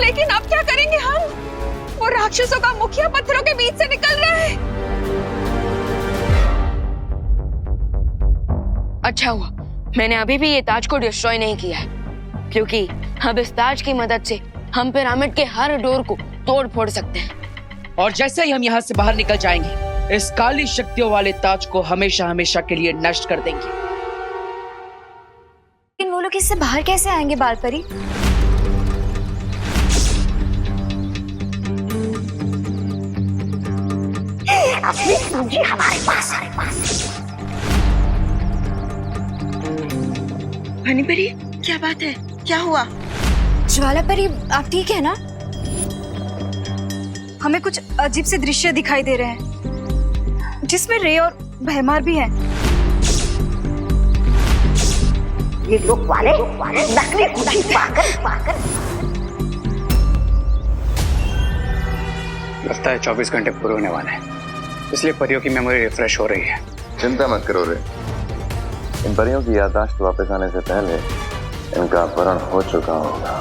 लेकिन अब क्या करेंगे हम? वो राक्षसों का मुखिया पत्थरों के बीच से निकल रहा है। अच्छा हुआ मैंने अभी भी ये ताज को डिस्ट्रॉय नहीं किया है, क्योंकि अब इस ताज की मदद से हम पिरामिड के हर डोर को तोड़ फोड़ सकते हैं। और जैसे ही हम यहाँ से बाहर निकल जाएंगे, इस काली शक्तियों वाले ताज को हमेशा हमेशा के लिए नष्ट कर देंगे। लेकिन वो लोग इससे बाहर कैसे आएंगे बालपरी? असली पूंजी हमारे पास है। हनीपरी, क्या बात है? क्या हुआ? ज्वाला परी, आप ठीक है ना? हमें कुछ अजीब से दृश्य दिखाई दे रहे हैं जिसमें रे और भैमार भी हैं। ये लोग वाले नकली कुंजी पाकर लगता है 24 घंटे पूरे होने वाले हैं, इसलिए परियों की मेमोरी रिफ्रेश हो रही है। चिंता मत करो रे, इन परियों की याददाश्त वापस आने से पहले इनका अपहरण हो चुका होगा।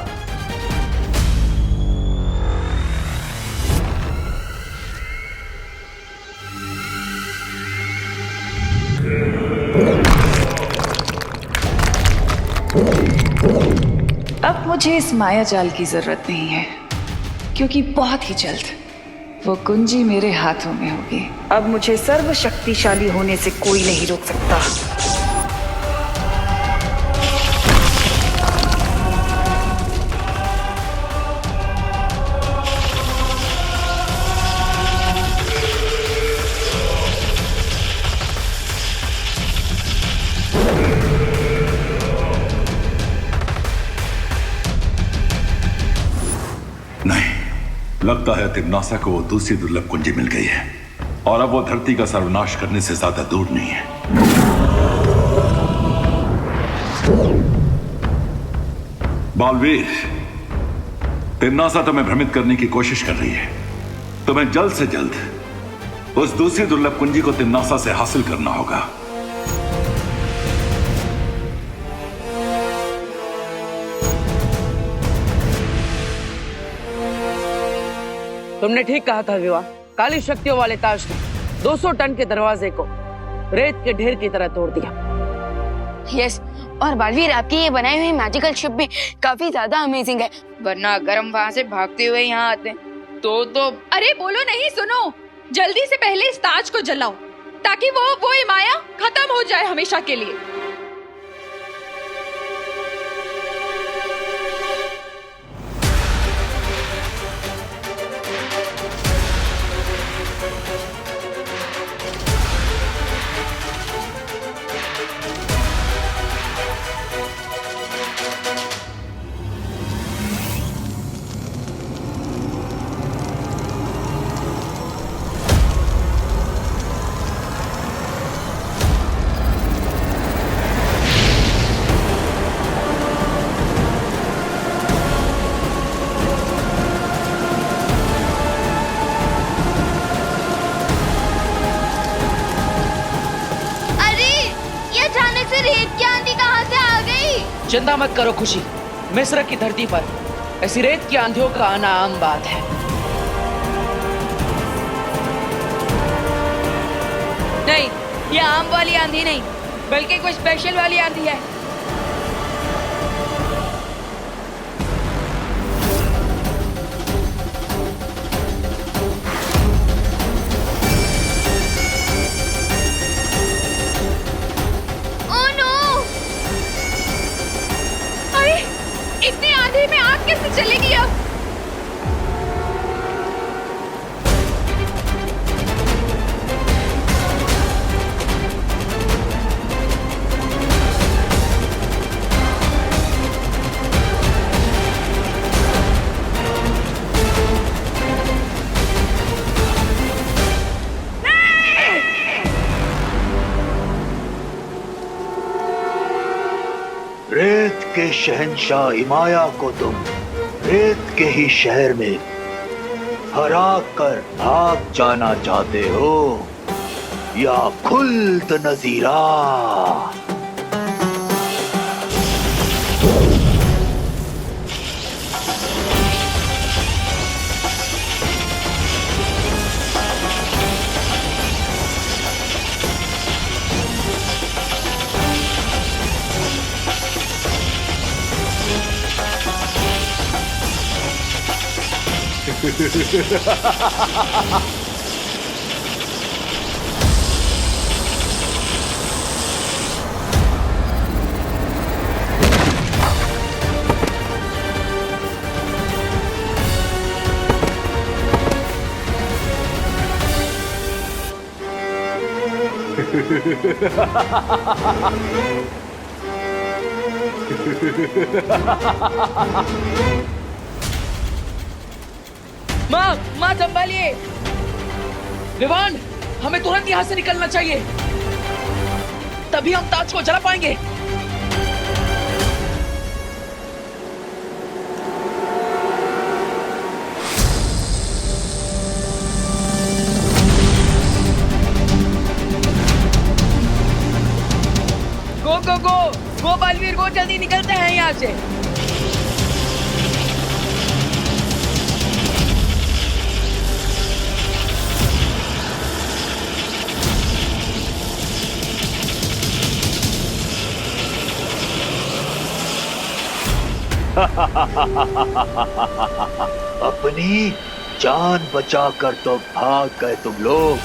अब मुझे इस माया जाल की जरूरत नहीं है, क्योंकि बहुत ही जल्द वो कुंजी मेरे हाथों में होगी। अब मुझे सर्वशक्तिशाली होने से कोई नहीं रोक सकता। लगता है तिम्नासा को वो दूसरी दुर्लभ कुंजी मिल गई है और अब वो धरती का सर्वनाश करने से ज्यादा दूर नहीं है। बालवीर, तिम्नासा तुम्हें भ्रमित करने की कोशिश कर रही है। तुम्हें जल्द से जल्द उस दूसरी दुर्लभ कुंजी को तिम्नासा से हासिल करना होगा। तुमने ठीक कहा था विवाह। काली शक्तियों वाले ताज ने 200 टन के दरवाजे को रेत के ढेर की तरह तोड़ दिया। यस, और बालवीर, आपकी ये बनाई हुई मैजिकल शिप भी काफी ज्यादा अमेजिंग है, वरना अगर हम वहाँ से भागते हुए यहाँ आते तो अरे बोलो नहीं, सुनो, जल्दी से पहले इस ताज को जलाओ ताकि वो माया खत्म हो जाए हमेशा के लिए। चिंता मत करो खुशी, मिस्र की धरती पर ऐसी रेत की आंधियों का आना आम बात है। नहीं, ये आम वाली आंधी नहीं, बल्कि कोई स्पेशल वाली आंधी है। कैसे चलेगी अब? रेत के शहंशाह इमाया को तुम रेत के ही शहर में हरा कर भाग जाना चाहते हो या खुल्द नजीरा? माँ संभालिए। विवान, हमें तुरंत यहाँ से निकलना चाहिए, तभी हम ताज को जला पाएंगे। गो बालवीर, गो जल्दी निकलते हैं यहाँ से। अपनी जान बचाकर तो भाग गए तुम लोग,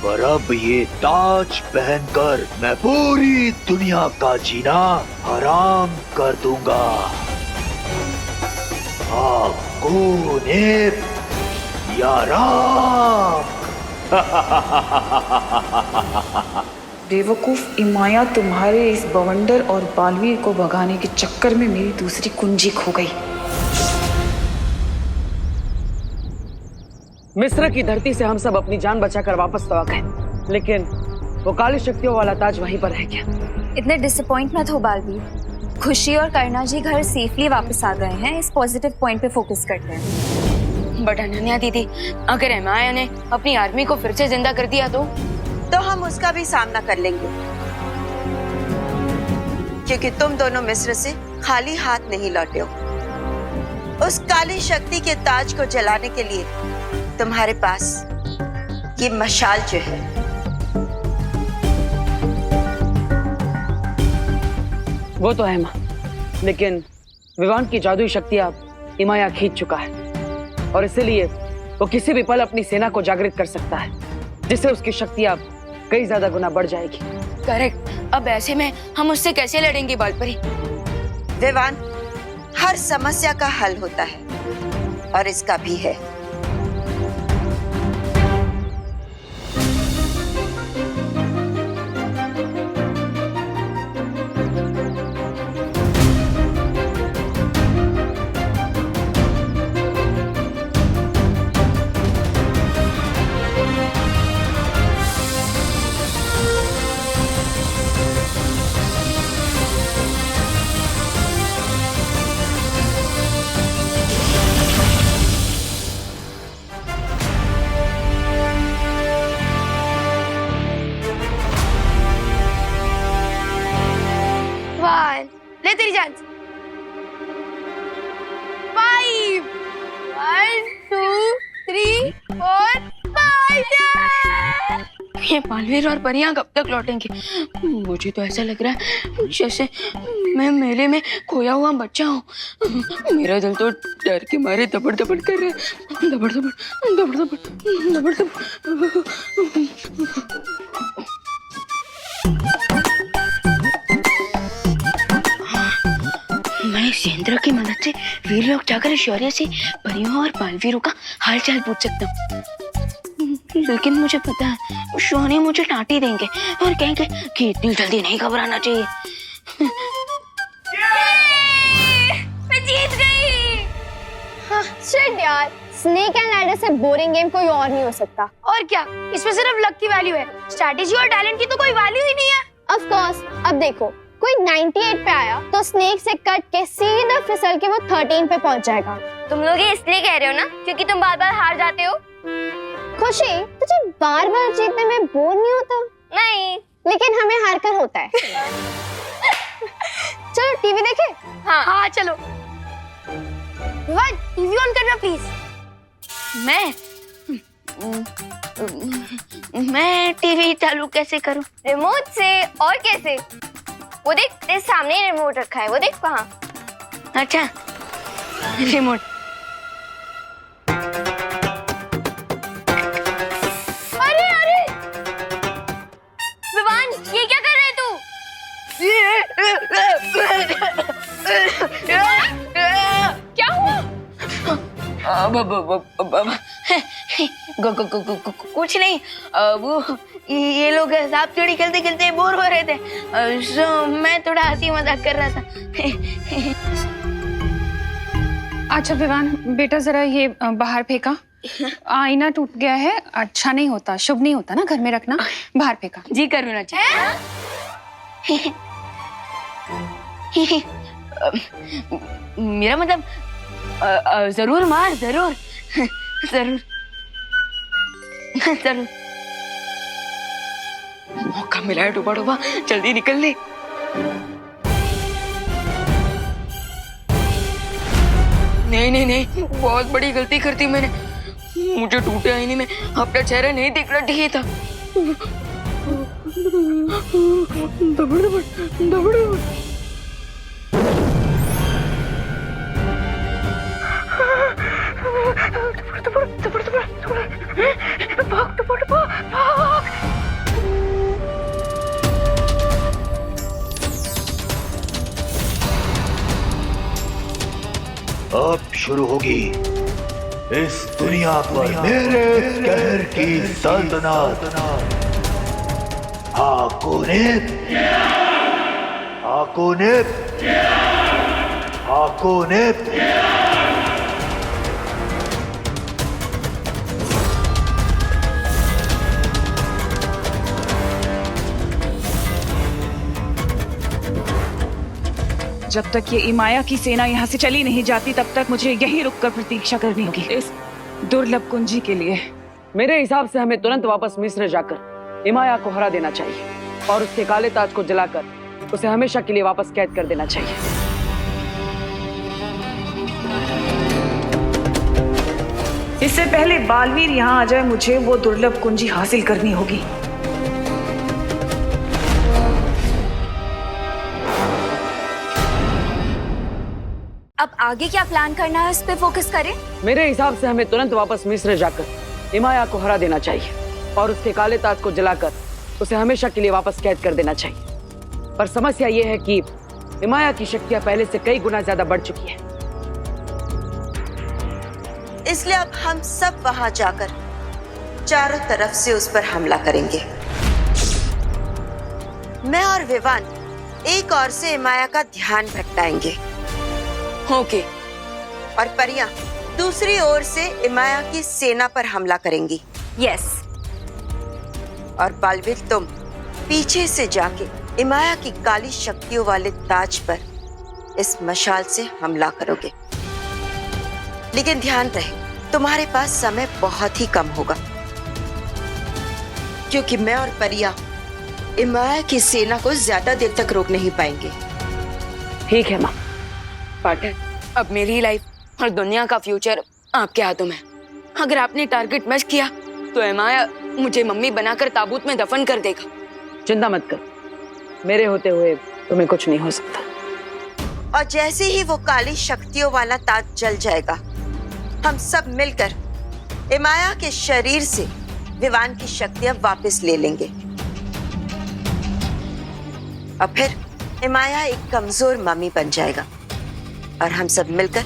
पर अब ये ताज पहनकर मैं पूरी दुनिया का जीना हराम कर दूंगा। कौन या राम? बेवकूफ इमाया, तुम्हारे इस बवंडर और बालवीर को भगाने के चक्कर में मेरी दूसरी कुंजी खो गई। मिस्र की धरती से हम सब अपनी जान बचाकर वापस तो आ गए, लेकिन वो काली शक्तियों वाला ताज वहीं पर रह गया। इतने डिसअपॉइंट मत हो बालवीर। खुशी और करना जी घर सेफली वापस आ गए हैं। इस पॉजिटिव पॉइंट पे फोकस करते हैं। बट अनन्या दीदी, अगर इमाया ने अपनी आर्मी को फिर से जिंदा कर दिया तो हम उसका भी सामना कर लेंगे, क्योंकि तुम दोनों मिस्र से खाली हाथ नहीं लौटे हो। उस काली शक्ति के ताज को जलाने के लिए तुम्हारे पास ये मशाल जो है, वो तो है माँ, लेकिन विवान की जादुई शक्ति अब इमाया खींच चुका है, और इसीलिए वो किसी भी पल अपनी सेना को जागृत कर सकता है, जिससे उसकी शक्ति अब कई ज्यादा गुना बढ़ जाएगी। करेक्ट। अब ऐसे में हम उससे कैसे लड़ेंगे बालपरी? विवान, हर समस्या का हल होता है, और इसका भी है। ले तेरी जान। 5 1 2 3 4 5। ये बालवीर और परियां कब तक लौटेंगे? मुझे तो ऐसा लग रहा है जैसे मैं मेले में खोया हुआ बच्चा हूँ। मेरा दिल तो डर के मारे दबड़ दबड़ कर रहा है। दबड़ दबड़ दबड़ दबड़ दबड़ दबड़। मैं इस से वीर लोग जाकर शौर्य से परियों और बालवीरों का हालचाल पूछ सकता हूँ। लेकिन मुझे पता है शौर्य मुझे डांट ही देंगे और कहेंगे कि इतनी जल्दी नहीं घबराना चाहिए। मैं जीत गई। हाँ, शिट यार, स्नेक एंड लैडर से बोरिंग गेम कोई और नहीं हो सकता। और क्या, इसमें सिर्फ लक की वैल्यू है, स्ट्रैटेजी और टैलेंट की तो कोई वैल्यू ही नहीं है। ऑफ कोर्स, अब देखो कोई 98 पे आया तो स्नेक से कट के सीधा फिसल के वो 13 पे पहुंच जाएगा। तुम लोग ये इसलिए कह रहे हो ना क्योंकि तुम बार बार हार जाते हो। खुशी, तुझे बार बार जीतने में बोर नहीं होता? नहीं, लेकिन हमें हार कर होता है। चलो टीवी देखें? हाँ चलो। टीवी ऑन करना प्लीज। मैं टीवी चालू कैसे करूं? रिमोट से। और कैसे? वो देख, तेरे सामने ही रिमोट रखा है, वो देख वहाँ। अच्छा, रिमोट। अरे विवान, ये क्या कर रहे तू? क्या हुआ? कुछ नहीं, वो ये लोग सांप सीढ़ी खेलते खेलते बोर हो रहे थे, सो मैं थोड़ा हंसी मजाक कर रहा था। अच्छा विवान बेटा, जरा ये बाहर फेंका। आईना टूट गया है, अच्छा नहीं होता, शुभ नहीं होता ना घर में रखना। बाहर फेंका। जी करुणा जी। मेरा मतलब जरूर मार, जरूर जरूर जरूर। मौका मिला है डूबा डूबा, जल्दी निकल ले। नहीं नहीं नहीं, बहुत बड़ी गलती कर दी मैंने। मुझे टूटे आईने में अपना चेहरा नहीं दिखना चाहिए था। दबड़ दबड़ दबड़ दबड़। अब शुरू होगी इस दुनिया पर मेरे कहर की सल्तनत। हाकोनेप, हाकोनेप, हाकोनेप। जब तक ये इमाया की सेना यहाँ से चली नहीं जाती तब तक मुझे यहीं रुककर प्रतीक्षा करनी होगी इस दुर्लभ कुंजी के लिए। मेरे हिसाब से हमें तुरंत वापस मिस्र जाकर इमाया को हरा देना चाहिए और उसके काले ताज को जलाकर उसे हमेशा के लिए वापस कैद कर देना चाहिए। इससे पहले बालवीर यहाँ आ जाए, मुझे वो दुर्लभ कुंजी हासिल करनी होगी। अब आगे क्या प्लान करना है, इस पे फोकस करें। मेरे हिसाब से हमें तुरंत वापस मिस्र जाकर इमाया को हरा देना चाहिए और उसके काले ताज को जलाकर उसे हमेशा के लिए वापस कैद कर देना चाहिए। पर समस्या ये है कि इमाया की शक्तियां पहले से कई गुना ज्यादा बढ़ चुकी है। इसलिए अब हम सब वहां जाकर चारों तरफ से उस पर हमला करेंगे। मैं और विवान एक ओर से इमाया का ध्यान भटकाएंगे। ओके। और परियां दूसरी ओर से इमाया की सेना पर हमला करेंगी। यस। और बालवीर तुम पीछे से जाके इमाया की काली शक्तियों वाले ताज पर इस मशाल से हमला करोगे। लेकिन ध्यान रहे, तुम्हारे पास समय बहुत ही कम होगा क्योंकि मैं और परिया इमाया की सेना को ज्यादा देर तक रोक नहीं पाएंगे। ठीक है माँ। पार्टनर, अब मेरी लाइफ और दुनिया का फ्यूचर आपके हाथों में। अगर आपने टारगेट मिस किया तो इमाया मुझे मम्मी बनाकर ताबूत में दफन कर देगा। चिंता मत कर, मेरे होते हुए तुम्हें कुछ नहीं हो सकता। और जैसे ही वो काली शक्तियों वाला ताज जल जाएगा, हम सब मिलकर इमाया के शरीर से विवान की शक्तियां वापस ले लेंगे। और फिर इमाया एक कमजोर मम्मी बन जाएगा और हम सब मिलकर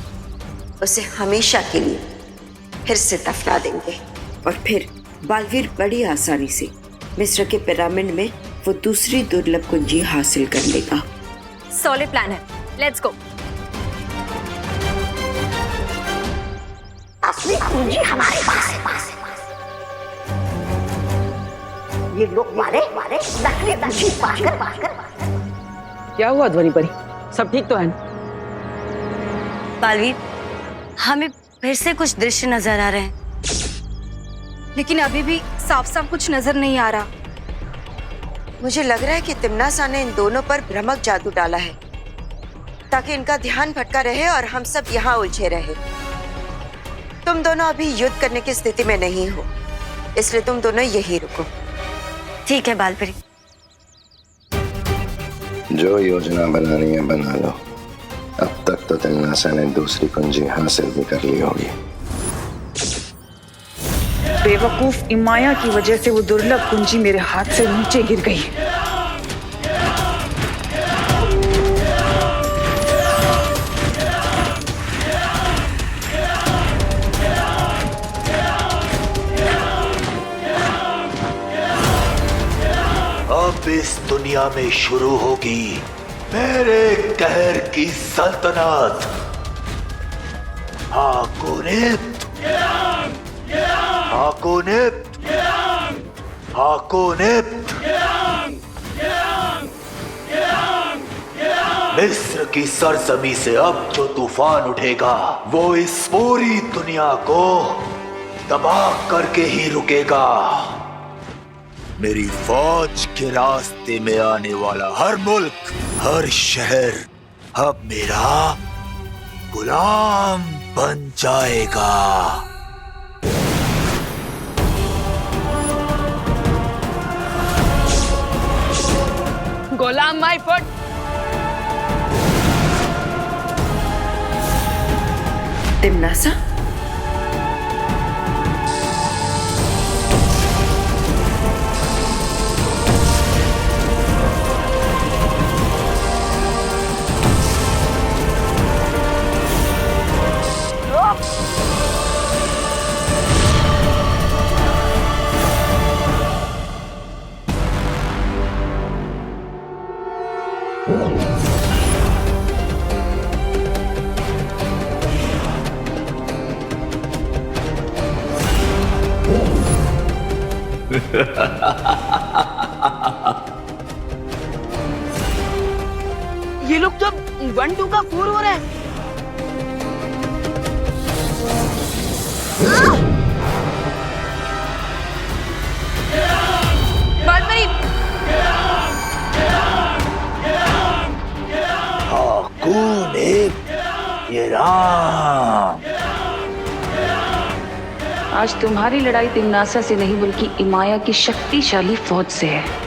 उसे हमेशा के लिए फिर से दफना देंगे। और फिर बालवीर बड़ी आसानी से मिस्र के पिरामिड में वो दूसरी दुर्लभ कुंजी हासिल कर लेगा। सॉलिड प्लान है, लेट्स गो। असली कुंजी हमारे पास है। ये लोग मारे नकली कुंजी पाकर। क्या हुआ ध्वनि परी, सब ठीक तो है ना? बालवीर, हमें फिर से कुछ दृश्य नजर आ रहे हैं, लेकिन अभी भी साफ साफ कुछ नजर नहीं आ रहा। मुझे लग रहा है कि तिम्नासा ने इन दोनों पर भ्रमक जादू डाला है ताकि इनका ध्यान भटका रहे और हम सब यहाँ उलझे रहे। तुम दोनों अभी युद्ध करने की स्थिति में नहीं हो, इसलिए तुम दोनों यही रुको। ठीक है बालपरी। जो योजना बनानी है बना लो। अब तक तो तिम्नासा ने दूसरी कुंजी हासिल भी कर ली होगी। बेवकूफ इमाया की वजह से वो दुर्लभ कुंजी मेरे हाथ से नीचे गिर गई। अब इस दुनिया में शुरू होगी मेरे कहर की सल्तनत। हाकोनिप्त, हाकोनिप्त, हाकोनिप्त। मिस्र की सरजमी से अब जो तूफान उठेगा वो इस पूरी दुनिया को तबाह करके ही रुकेगा। मेरी फौज के रास्ते में आने वाला हर मुल्क, हर शहर अब मेरा गुलाम बन जाएगा। गुलाम माय फुट। तिम्नासा, ये लोग तो 1-2 का 4 हो रहा है। बालपरी, हाकोनिप्त, ये राम। आज तुम्हारी लड़ाई तिम्नासा से नहीं बल्कि इमाया की शक्तिशाली फौज से है।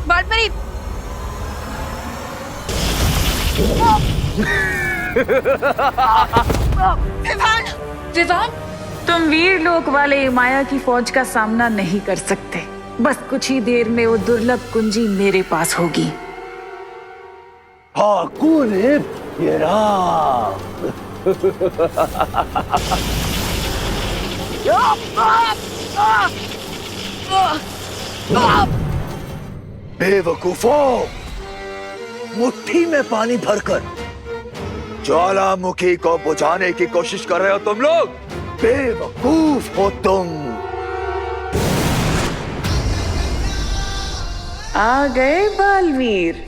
बालपरी, विवान, तुम वीर लोक वाले इमाया की फौज का सामना नहीं कर सकते। बस कुछ ही देर में वो दुर्लभ कुंजी मेरे पास होगी। हाकोनिप्त, ये राम। बेवकूफों, मुट्ठी में पानी भरकर ज्वालामुखी को बुझाने की कोशिश कर रहे हो तुम लोग। बेवकूफ हो तुम। आ गए बालवीर।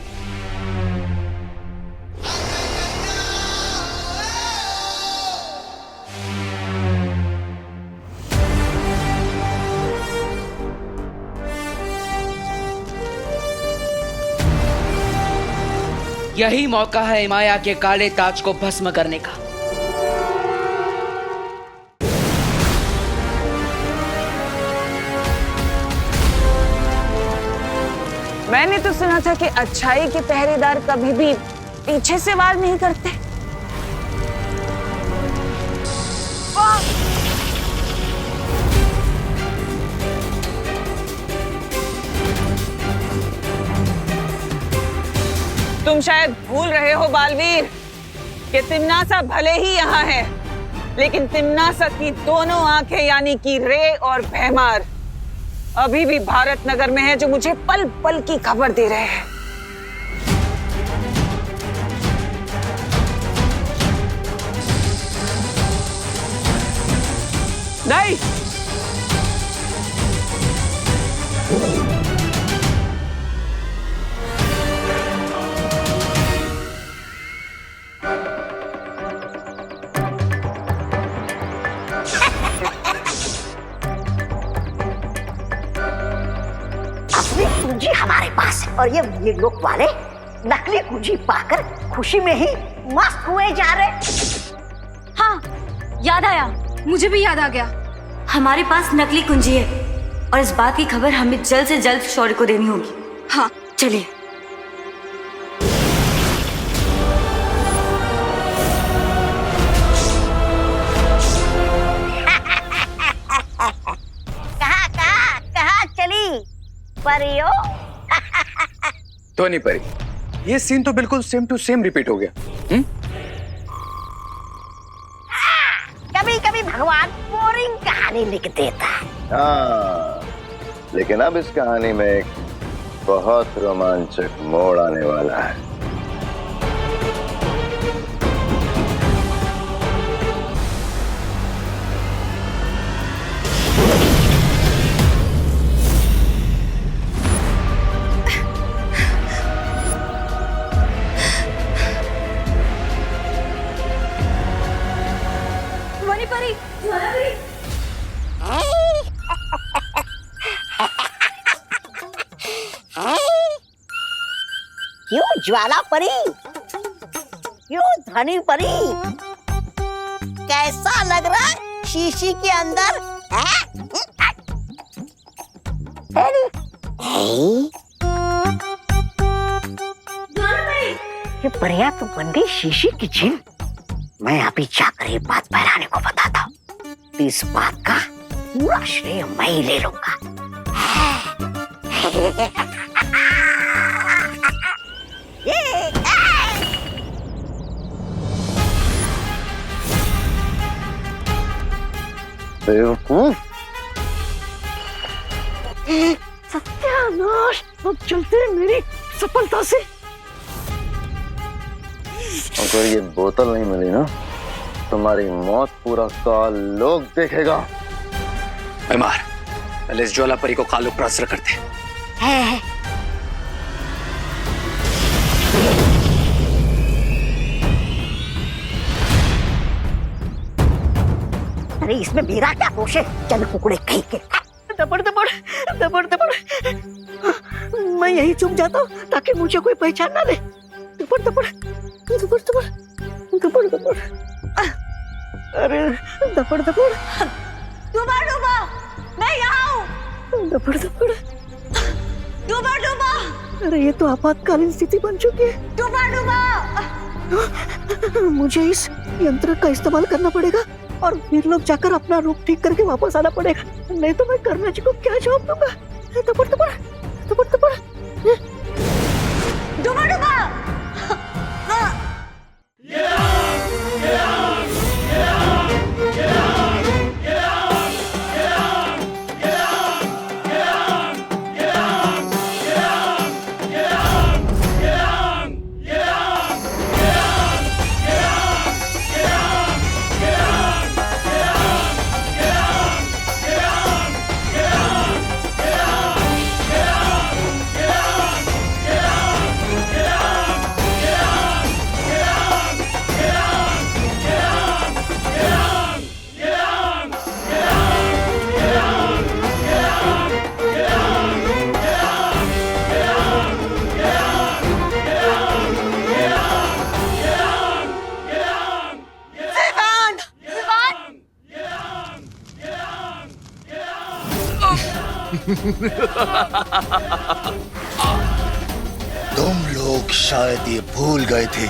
यही मौका है माया के काले ताज को भस्म करने का। मैंने तो सुना था कि अच्छाई के पहरेदार कभी भी पीछे से वार नहीं करते। तुम शायद भूल रहे हो बालवीर कि तिम्नासा भले ही यहाँ है, लेकिन तिम्नासा की दोनों आंखें यानी कि रे और भैमार अभी भी भारत नगर में है, जो मुझे पल पल की खबर दे रहे हैं। नहीं, कुंजी हमारे पास है और ये लोग वाले नकली कुंजी पाकर खुशी में ही मस्त हुए जा रहे। हाँ, याद आया, मुझे भी याद आ गया। हमारे पास नकली कुंजी है और इस बात की खबर हमें जल्द से जल्द शौर्य को देनी होगी। हाँ, चलिए। कहाँ चली परियो? तो नहीं परी, ये सीन तो बिल्कुल सेम टू सेम रिपीट हो गया। कभी कभी भगवान बोरिंग कहानी लिख देता है। हाँ, लेकिन अब इस कहानी में एक बहुत रोमांचक मोड़ आने वाला है। क्यों ज्वाला परी, क्यों धनी परी, कैसा लग रहा है शीशी के अंदर? ये परिया तो बन गई शीशी की झील। मैं अभी जाकर ये बात बहराने को बताता हूँ, तो इस बात का पूरा श्रेय मैं ही ले लूंगा। सत्यानाश, अब चलते हैं मेरी सफलता से। अगर ये बोतल नहीं मिली ना, तुम्हारी मौत पूरा काल लोग देखेगा। बीमार, पहले इस ज्वाला परी को कालू प्रास्त्र करते हैं। अरे इसमें मेरा क्या दोष है? चल कुकड़े कहीं के। दबड़ दबड़ दबड़ दबड़, मैं यही चुप जाता हूँ ताकि मुझे कोई पहचान ना ले। दबड़ दबड़ दबड़ दबड़ दबड़ दबड़, अरे दबड़ दबड़। डूबा डूबा, मैं यहाँ हूँ। दबड़ दबड़ डूबा डूबा। अरे ये तो आपातकालीन स्थिति बन चुकी है। डूबा डूबा, मुझे इस यंत्र का इस्तेमाल करना पड़ेगा और फिर लोग जाकर अपना रूप ठीक करके वापस आना पड़ेगा, नहीं तो मैं कर्मा जी को क्या जवाब दूंगा। दबड़ दबड़ दबड़ दबड़, डूबा डूबा। तुम लोग शायद ये भूल गए थे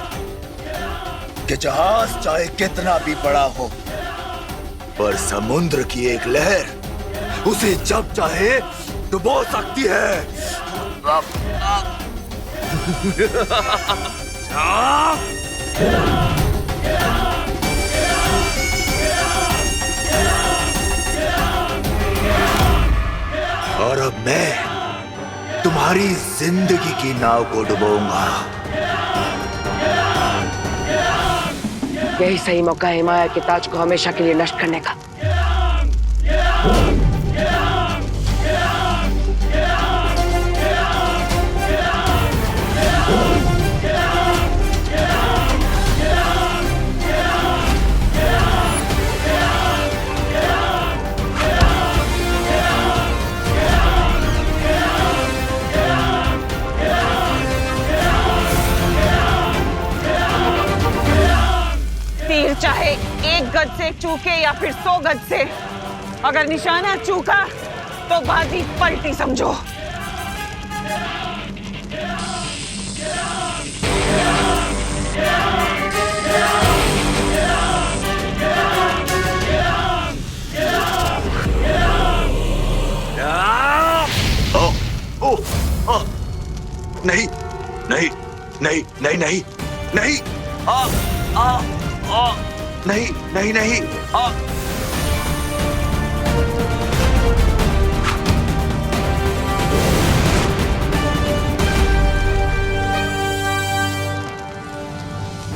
कि जहाज चाहे कितना भी बड़ा हो, पर समुद्र की एक लहर उसे जब चाहे डुबो सकती है। और अब मैं तुम्हारी जिंदगी की नाव को डुबोऊंगा। यही सही मौका है हिमाया के ताज को हमेशा के लिए नष्ट करने का। तीर चाहे 1 गज से चूके या फिर 100 गज से, अगर निशाना चूका तो बाजी पलटी समझो। नहीं नहीं नहीं नहीं नहीं नहीं नहीं नहीं नहीं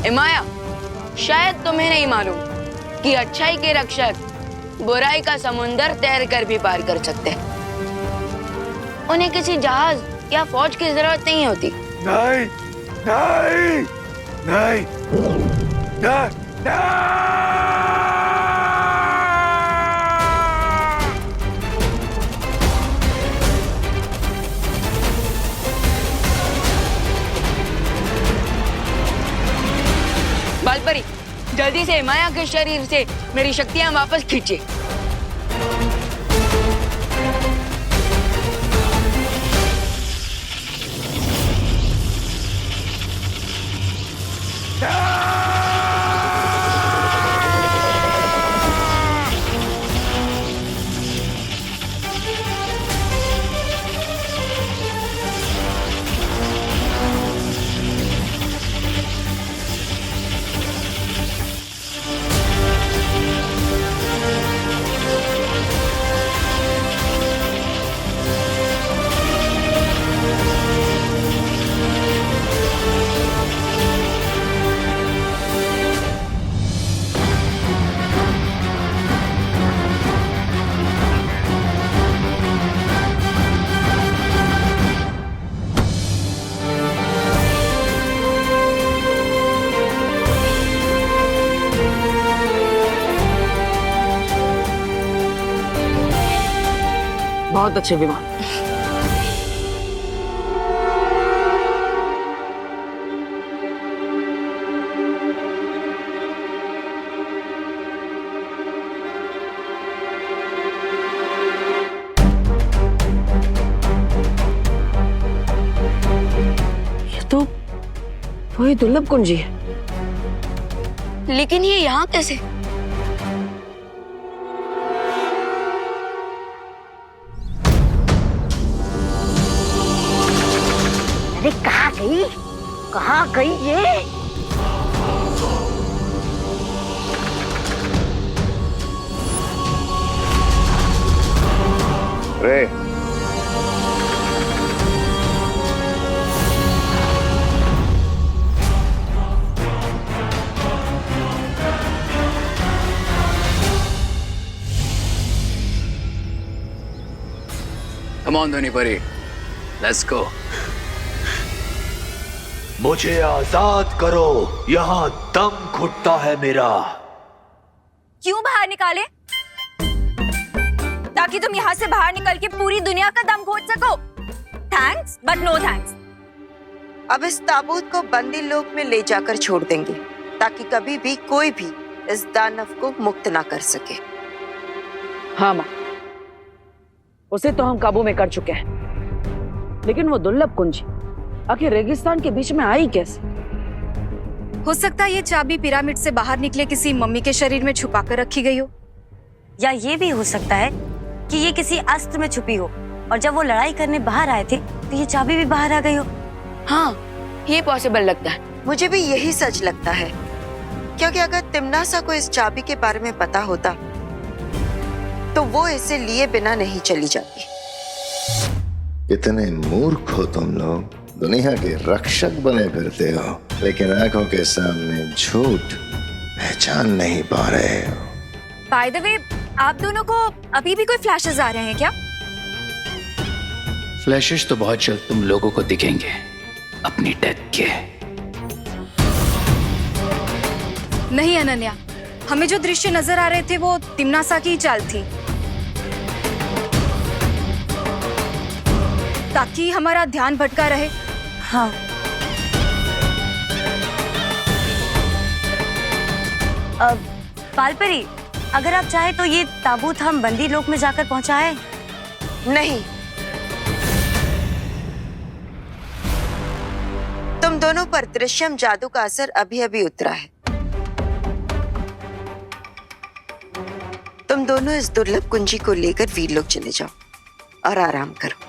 हिमाया, शायद तुम्हें नहीं मालूम कि अच्छाई के रक्षक बुराई का समुंदर तैर कर भी पार कर सकते हैं। उन्हें किसी जहाज या फौज की जरूरत नहीं होती। नहीं नहीं नहीं नहीं बालपरी, जल्दी से हिमाया के शरीर से मेरी शक्तियां वापस खींचे। बहुत अच्छे विमान। ये तो वही दुर्लभ कुंजी है। लेकिन ये यहाँ कैसे? अरे कहाँ गई ये? रे Come on, Dhoni Pari. Let's go. मुझे आजाद करो, यहाँ दम घुटता है मेरा। क्यों बाहर निकाले? ताकि तुम यहाँ से बाहर निकल के पूरी दुनिया का दम घोट सको। Thanks but no thanks. अब इस ताबूत को बंदी लोक में ले जाकर छोड़ देंगे ताकि कभी भी कोई भी इस दानव को मुक्त ना कर सके। हाँ माँ, उसे तो हम काबू में कर चुके हैं, लेकिन वो दुर्लभ कुंजी आखिर रेगिस्तान के बीच में आई कैसे? हो सकता है ये चाबी पिरामिड से बाहर निकले किसी मम्मी के शरीर में छुपा कर रखी गई हो, या ये भी हो सकता है कि ये किसी अस्त्र में छुपी हो और जब वो लड़ाई करने बाहर आए थे तो ये चाबी भी बाहर आ गई हो। हाँ, ये पॉसिबल लगता है। मुझे भी यही सच लगता है, क्योंकि अगर तिमनासा को इस चाबी के बारे में पता होता तो वो इसे लिए बिना नहीं चली जाती। कितने मूर्ख हो तुम लोग, दुनिया के रक्षक बने फिरते हो, लेकिन आंखों के सामने झूठ पहचान नहीं पा रहे हो। बाय द वे, आप दोनों को अभी भी कोई फ्लैशेस आ रहे हैं क्या? फ्लैशेस तो बहुत जल्द तुम लोगों को दिखेंगे अपनी डेथ के। नहीं अनन्या, हमें जो दृश्य नजर आ रहे थे वो तिमनासा की चाल थी, ताकि हमारा ध्यान भटका रहे। हाँ, पालपरी, अगर आप चाहे तो ये ताबूत हम बंदी लोक में जाकर पहुंचाएं। नहीं, तुम दोनों पर दृश्यम जादू का असर अभी अभी उतरा है। तुम दोनों इस दुर्लभ कुंजी को लेकर वीर लोग चले जाओ और आराम करो।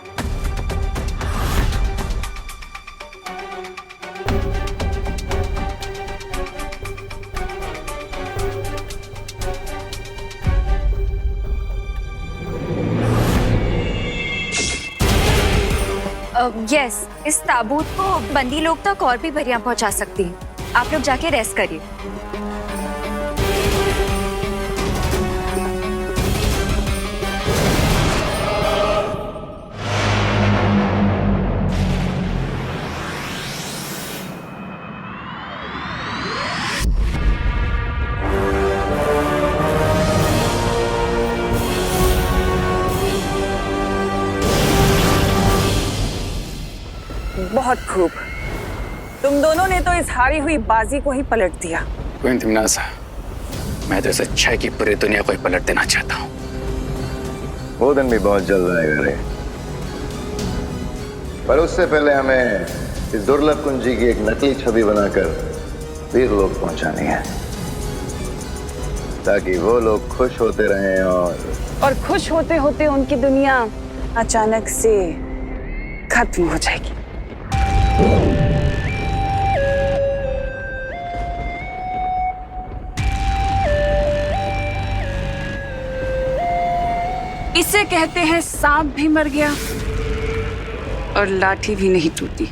यस, इस ताबूत को बंदी लोग तक और भी परियां पहुंचा सकती हैं। आप लोग जाके रेस्ट करिए। बहुत खूब, तुम दोनों ने तो इस हारी हुई बाजी को ही पलट दिया। क्वीन तिमनासा, मैं तो इस अच्छाई की पूरी दुनिया को ही पलट देना चाहता हूँ। वो दिन भी बहुत जल्द आएगा रे, पर उससे पहले हमें इस दुर्लभ कुंजी की एक नकली छवि बनाकर वीर लोग पहुंचानी है, ताकि वो लोग खुश होते रहें और खुश होते होते उनकी दुनिया अचानक से खत्म हो जाएगी। इसे कहते हैं सांप भी मर गया और लाठी भी नहीं टूटी।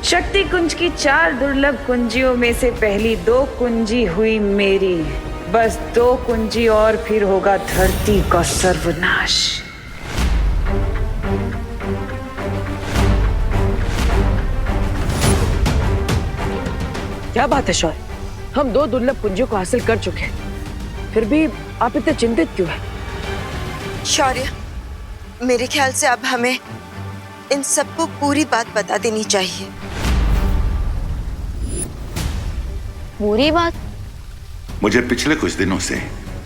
शक्ति कुंज की 4 दुर्लभ कुंजियों में से पहली 2 कुंजी हुई मेरी। बस 2 कुंजी और फिर होगा धरती का सर्वनाश। क्या बात है शौर्य, हम 2 दुर्लभ कुंजियों को हासिल कर चुके हैं, फिर भी आप इतने चिंतित क्यों हैं? शौर्य, मेरे ख्याल से अब हमें इन सबको पूरी बात बता देनी चाहिए। पूरी बात? मुझे पिछले कुछ दिनों से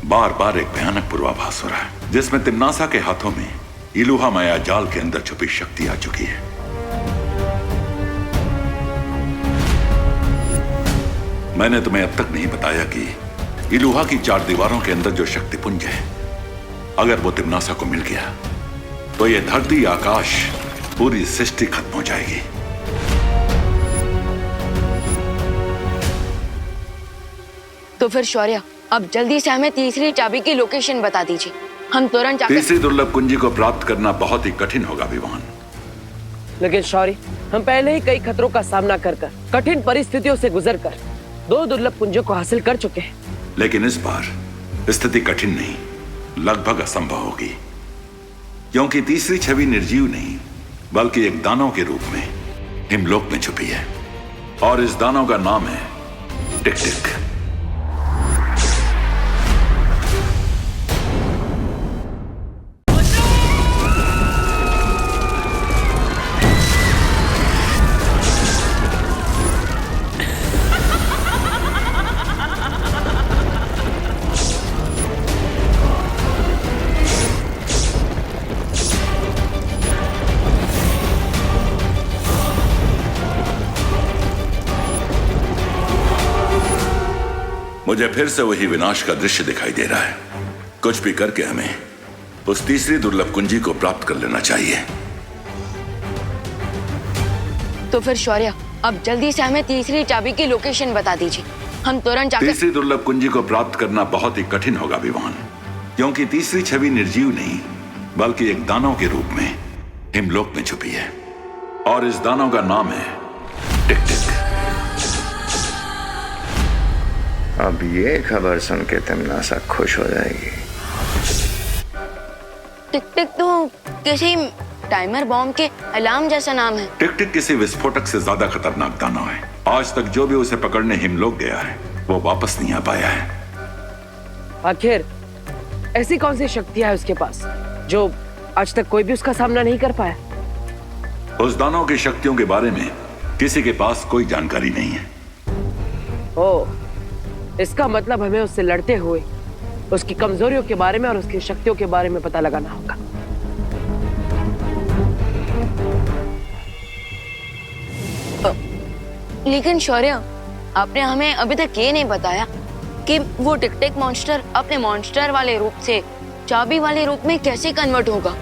बार बार एक भयानक पूर्वाभास हो रहा है, जिसमें तिमनासा के हाथों में इलुहा माया जाल के अंदर छुपी शक्ति आ चुकी है। मैंने तुम्हें अब तक नहीं बताया कि इलुहा की 4 दीवारों के अंदर जो शक्तिपुंज है, अगर वो तिमनासा को मिल गया तो ये धरती, आकाश, पूरी सृष्टि खत्म हो जाएगी। तो फिर शौर्य, अब जल्दी से हमें तीसरी चाबी की लोकेशन बता दीजिए, हम तुरंत जाकर। तीसरी दुर्लभ कुंजी को प्राप्त करना बहुत ही कठिन होगा विवान। लेकिन शौर्य, हम पहले ही कई खतरों का सामना कर कठिन परिस्थितियों से गुजरकर 2 दुर्लभ कुंजों को हासिल कर चुके हैं। लेकिन इस बार स्थिति कठिन नहीं, लगभग असंभव होगी, क्योंकि तीसरी छवि निर्जीव नहीं बल्कि एक दानव के रूप में हिमलोक में छुपी है, और इस दानव का नाम है टिक टिक। मुझे फिर से वही विनाश का दृश्य दिखाई दे रहा है। कुछ भी करके हमें उस तीसरी दुर्लभ कुंजी को प्राप्त कर लेना चाहिए। तो फिर शौर्य, अब जल्दी से हमें तीसरी चाबी की लोकेशन बता दीजिए, हम तुरंत जाकर। तीसरी दुर्लभ कुंजी को प्राप्त करना बहुत ही कठिन होगा विवान, क्योंकि तीसरी छवि निर्जीव नहीं बल्कि एक दानव के रूप में हिमलोक में छुपी है, और इस दानव का नाम है टिक-टिक। अब ये खबर सुन के तिमनासा खुश हो जाएगी। टिक-टिक तो किसी टाइमर बॉम्ब के अलार्म जैसा नाम है। टिक-टिक किसी विस्फोटक से ज्यादा खतरनाक दानव है। आज तक जो भी उसे पकड़ने हिमलोक गया है वो वापस नहीं आ पाया है। आखिर ऐसी कौन सी शक्तियां है उसके पास जो आज तक कोई भी उसका सामना नहीं कर पाया? उस दानव की शक्तियों के बारे में किसी के पास कोई जानकारी नहीं है। ओ, इसका मतलब हमें उससे लड़ते हुए उसकी कमजोरियों के बारे में और उसकी शक्तियों के बारे में पता लगाना होगा। लेकिन शौर्य, आपने हमें अभी तक ये नहीं बताया कि वो टिक-टिक मॉन्स्टर अपने मॉन्स्टर वाले रूप से चाबी वाले रूप में कैसे कन्वर्ट होगा।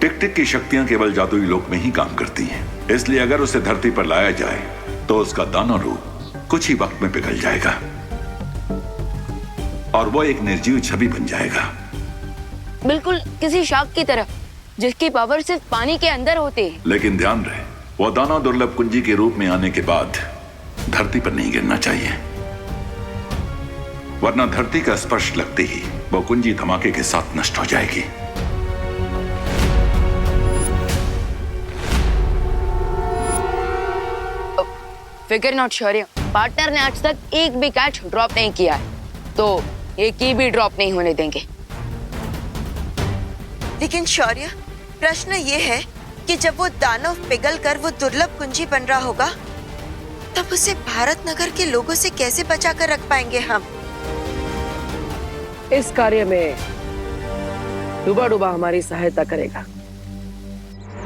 टिक-टिक की शक्तियां केवल जादुई लोक में ही काम करती हैं, इसलिए अगर उसे धरती पर लाया जाए तो उसका दानव रूप कुछ ही वक्त में पिघल जाएगा और वो एक निर्जीव छवि बन जाएगा। बिल्कुल किसी शार्क की तरह जिसकी पावर सिर्फ पानी के अंदर होती है। लेकिन ध्यान रहे, वो दानव दुर्लभ कुंजी के रूप में आने के बाद धरती पर नहीं गिरना चाहिए, वरना धरती का स्पर्श लगते ही वो कुंजी धमाके के साथ नष्ट हो जाएगी। फिकर नॉट शौर्य, पार्टनर ने आज तक एक भी कैच ड्रॉप नहीं किया है, तो एक की भी ड्रॉप नहीं होने देंगे। लेकिन शौर्य, प्रश्न ये है कि जब वो दानव पिघल कर वो दुर्लभ कुंजी बन रहा होगा, तब उसे भारत नगर के लोगों से कैसे बचा कर रख पाएंगे हम? इस कार्य में डूबा डूबा हमारी सहायता करेगा।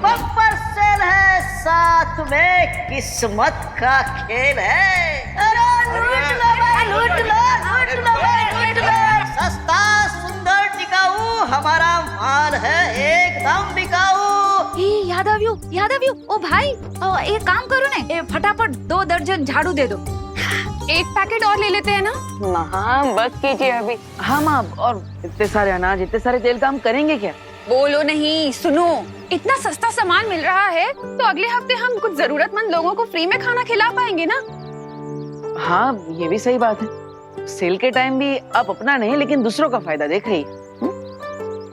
बम्पर सेल है, साथ में किस्मत का खेल है। अरे लूट लो भाई, लूट लो, लूट लो भाई, लूट लो। सस्ता सुंदर टिकाऊ हमारा माल है, एकदम बिकाऊ। यादव ओ भाई, एक काम करो ना, फटाफट 2 दर्जन झाड़ू दे दो। एक पैकेट और ले लेते हैं ना। हाँ बस कीजिए अभी। हम आप और इतने सारे अनाज, इतने सारे तेल का हम करेंगे क्या? बोलो नहीं, सुनो, इतना सस्ता सामान मिल रहा है तो अगले हफ्ते हम कुछ जरूरतमंद लोगों को फ्री में खाना खिला पाएंगे ना। हाँ ये भी सही बात है। सेल के टाइम भी आप अपना नहीं लेकिन दूसरों का फायदा देख रही।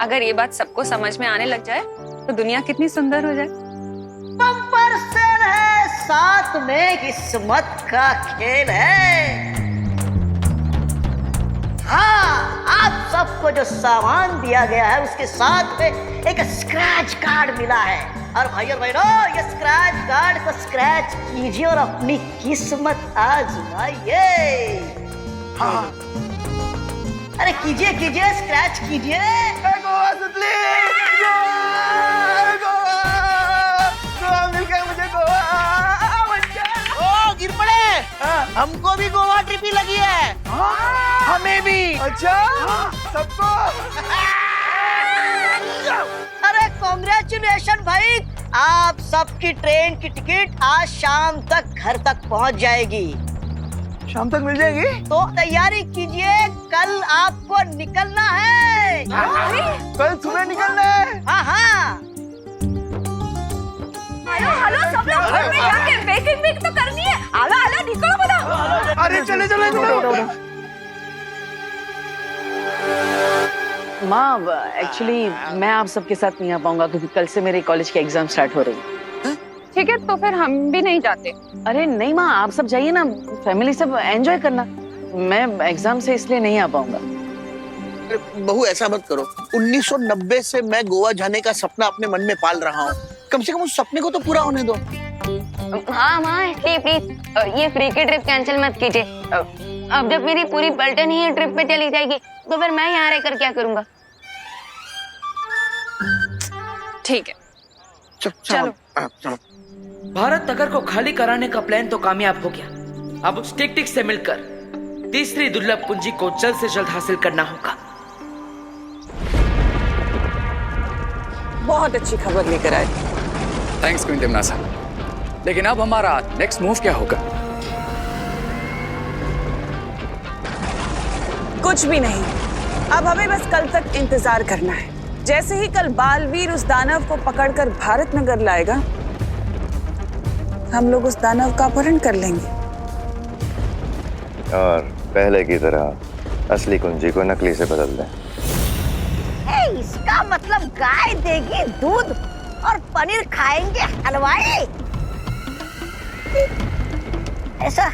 अगर ये बात सबको समझ में आने लग जाए तो दुनिया कितनी सुंदर हो जाए। बम्पर सेल है, साथ में किस्मत का खेल है। हाँ, आप सबको जो सामान दिया गया है उसके साथ में एक स्क्रैच कार्ड मिला है, और भाइयों बहनों, ये स्क्रैच कार्ड को स्क्रैच कीजिए और अपनी किस्मत आजमाइए। हाँ, अरे कीजिए कीजिए, स्क्रैच कीजिए। गिर पड़े, हमको भी गोवा ट्रिप ही लगी है। हमें भी। अच्छा, सबको। अरे कांग्रेचुलेशन भाई, आप सबकी ट्रेन की टिकट आज शाम तक घर तक पहुंच जाएगी। शाम तक मिल जाएगी? तो तैयारी कीजिए, कल आपको निकलना है। कल सुबह निकलना है? हाँ हाँ। हेलो सब लोग घर में जाके बेकिंग तो करनी है। आला निकलो बताओ। अरे चले चले चलो। माँ, एक्चुअली मैं आप सबके साथ नहीं आ पाऊंगा क्योंकि कल से मेरे कॉलेज के एग्जाम स्टार्ट हो रही है। ठीक है, तो फिर हम भी नहीं जाते। अरे नहीं माँ, आप सब जाइए ना, फैमिली सब एंजॉय करना। मैं एग्जाम से इसलिए नहीं आ पाऊंगा। बहू ऐसा मत करो, 1990 से मैं गोवा जाने का सपना अपने मन में पाल रहा हूँ, कम से कम उस सपने को तो पूरा होने दो। हाँ माँ, इसलिए प्लीज ये फ्री की ट्रिप कैंसिल मत कीजिए। अब जब मेरी पूरी पलटन ही ट्रिप पे चली जाएगी तो फिर मैं यहाँ रहकर क्या करूँगा? ठीक है, चलो। भारत नगर को खाली कराने का प्लान तो कामयाब हो गया। अब उस टिक-टिक से मिलकर तीसरी दुर्लभ कुंजी को जल्द से जल्द हासिल करना होगा। बहुत अच्छी खबर लेकर आए। Thanks queen तिमनासा। लेकिन अब हमारा नेक्स्ट मूव क्या होगा? कुछ भी नहीं, अब हमें बस कल तक इंतजार करना है। जैसे ही कल बालवीर उस दानव को पकड़कर भारत नगर लाएगा, हम लोग उस दानव का अपहरण कर लेंगे और पहले की तरह असली कुंजी को नकली से बदल दें। इसका मतलब गाय देगी दूध और पनीर खाएंगे हलवाई। ऐसा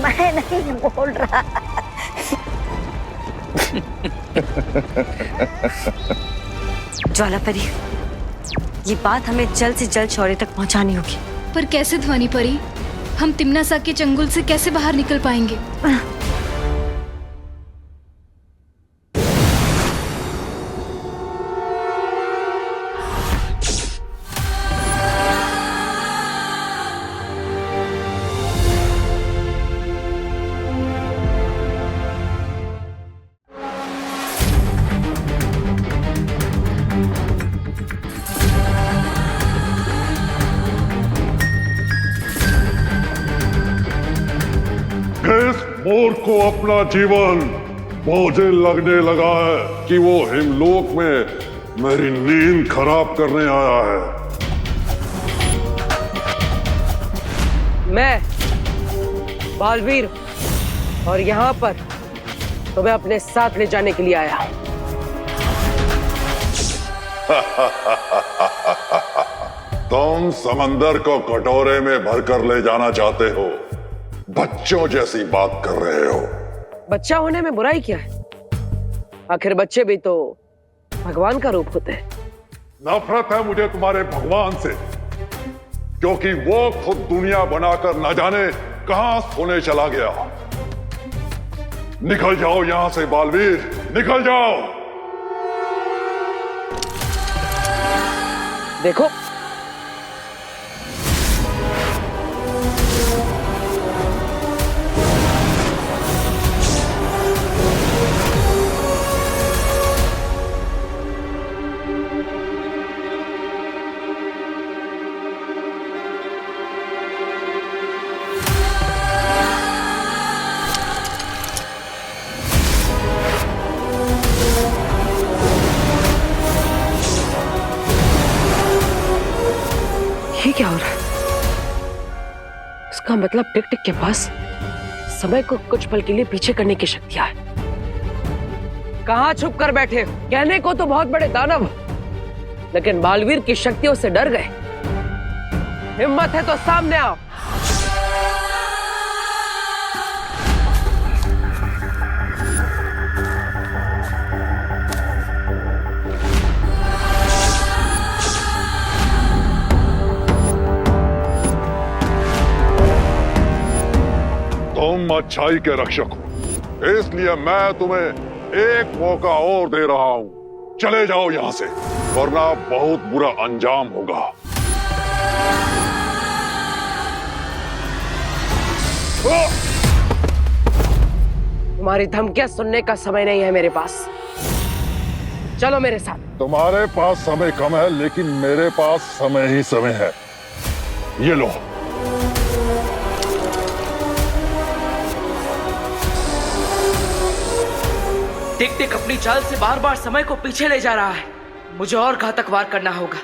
मैं नहीं बोल रहा। ज्वालापरी, ये बात हमें जल्द से जल्द शौर्य तक पहुंचानी होगी। पर कैसे ध्वनि परी? हम तिम्नासा के चंगुल से कैसे बाहर निकल पाएंगे? इस मोर को अपना जीवन मुझे लगने लगा है कि वो हिमलोक में मेरी नींद खराब करने आया है। मैं बालवीर और यहाँ पर तुम्हें अपने साथ ले जाने के लिए आया हूँ। तुम समंदर को कटोरे में भरकर ले जाना चाहते हो, बच्चों जैसी बात कर रहे हो। बच्चा होने में बुराई क्या है? आखिर बच्चे भी तो भगवान का रूप होते हैं। नफरत है मुझे तुम्हारे भगवान से, क्योंकि वो खुद दुनिया बनाकर न जाने कहां सोने चला गया। निकल जाओ यहां से बालवीर, निकल जाओ। देखो, ये क्या हो रहा है? इसका मतलब टिक टिक के पास समय को कुछ पल के लिए पीछे करने की शक्तियां है। कहां छुप कर बैठे हो? कहने को तो बहुत बड़े दानव हो, लेकिन बालवीर की शक्तियों से डर गए। हिम्मत है तो सामने आओ। तुम अच्छाई के रक्षक हो, इसलिए मैं तुम्हें एक मौका और दे रहा हूं। चले जाओ यहां से, वरना बहुत बुरा अंजाम होगा। तुम्हारी धमकियां सुनने का समय नहीं है मेरे पास। चलो मेरे साथ। तुम्हारे पास समय कम है, लेकिन मेरे पास समय ही समय है। ये लो। टिक टिक अपनी चाल से बार बार समय को पीछे ले जा रहा है। मुझे और घातक वार करना होगा।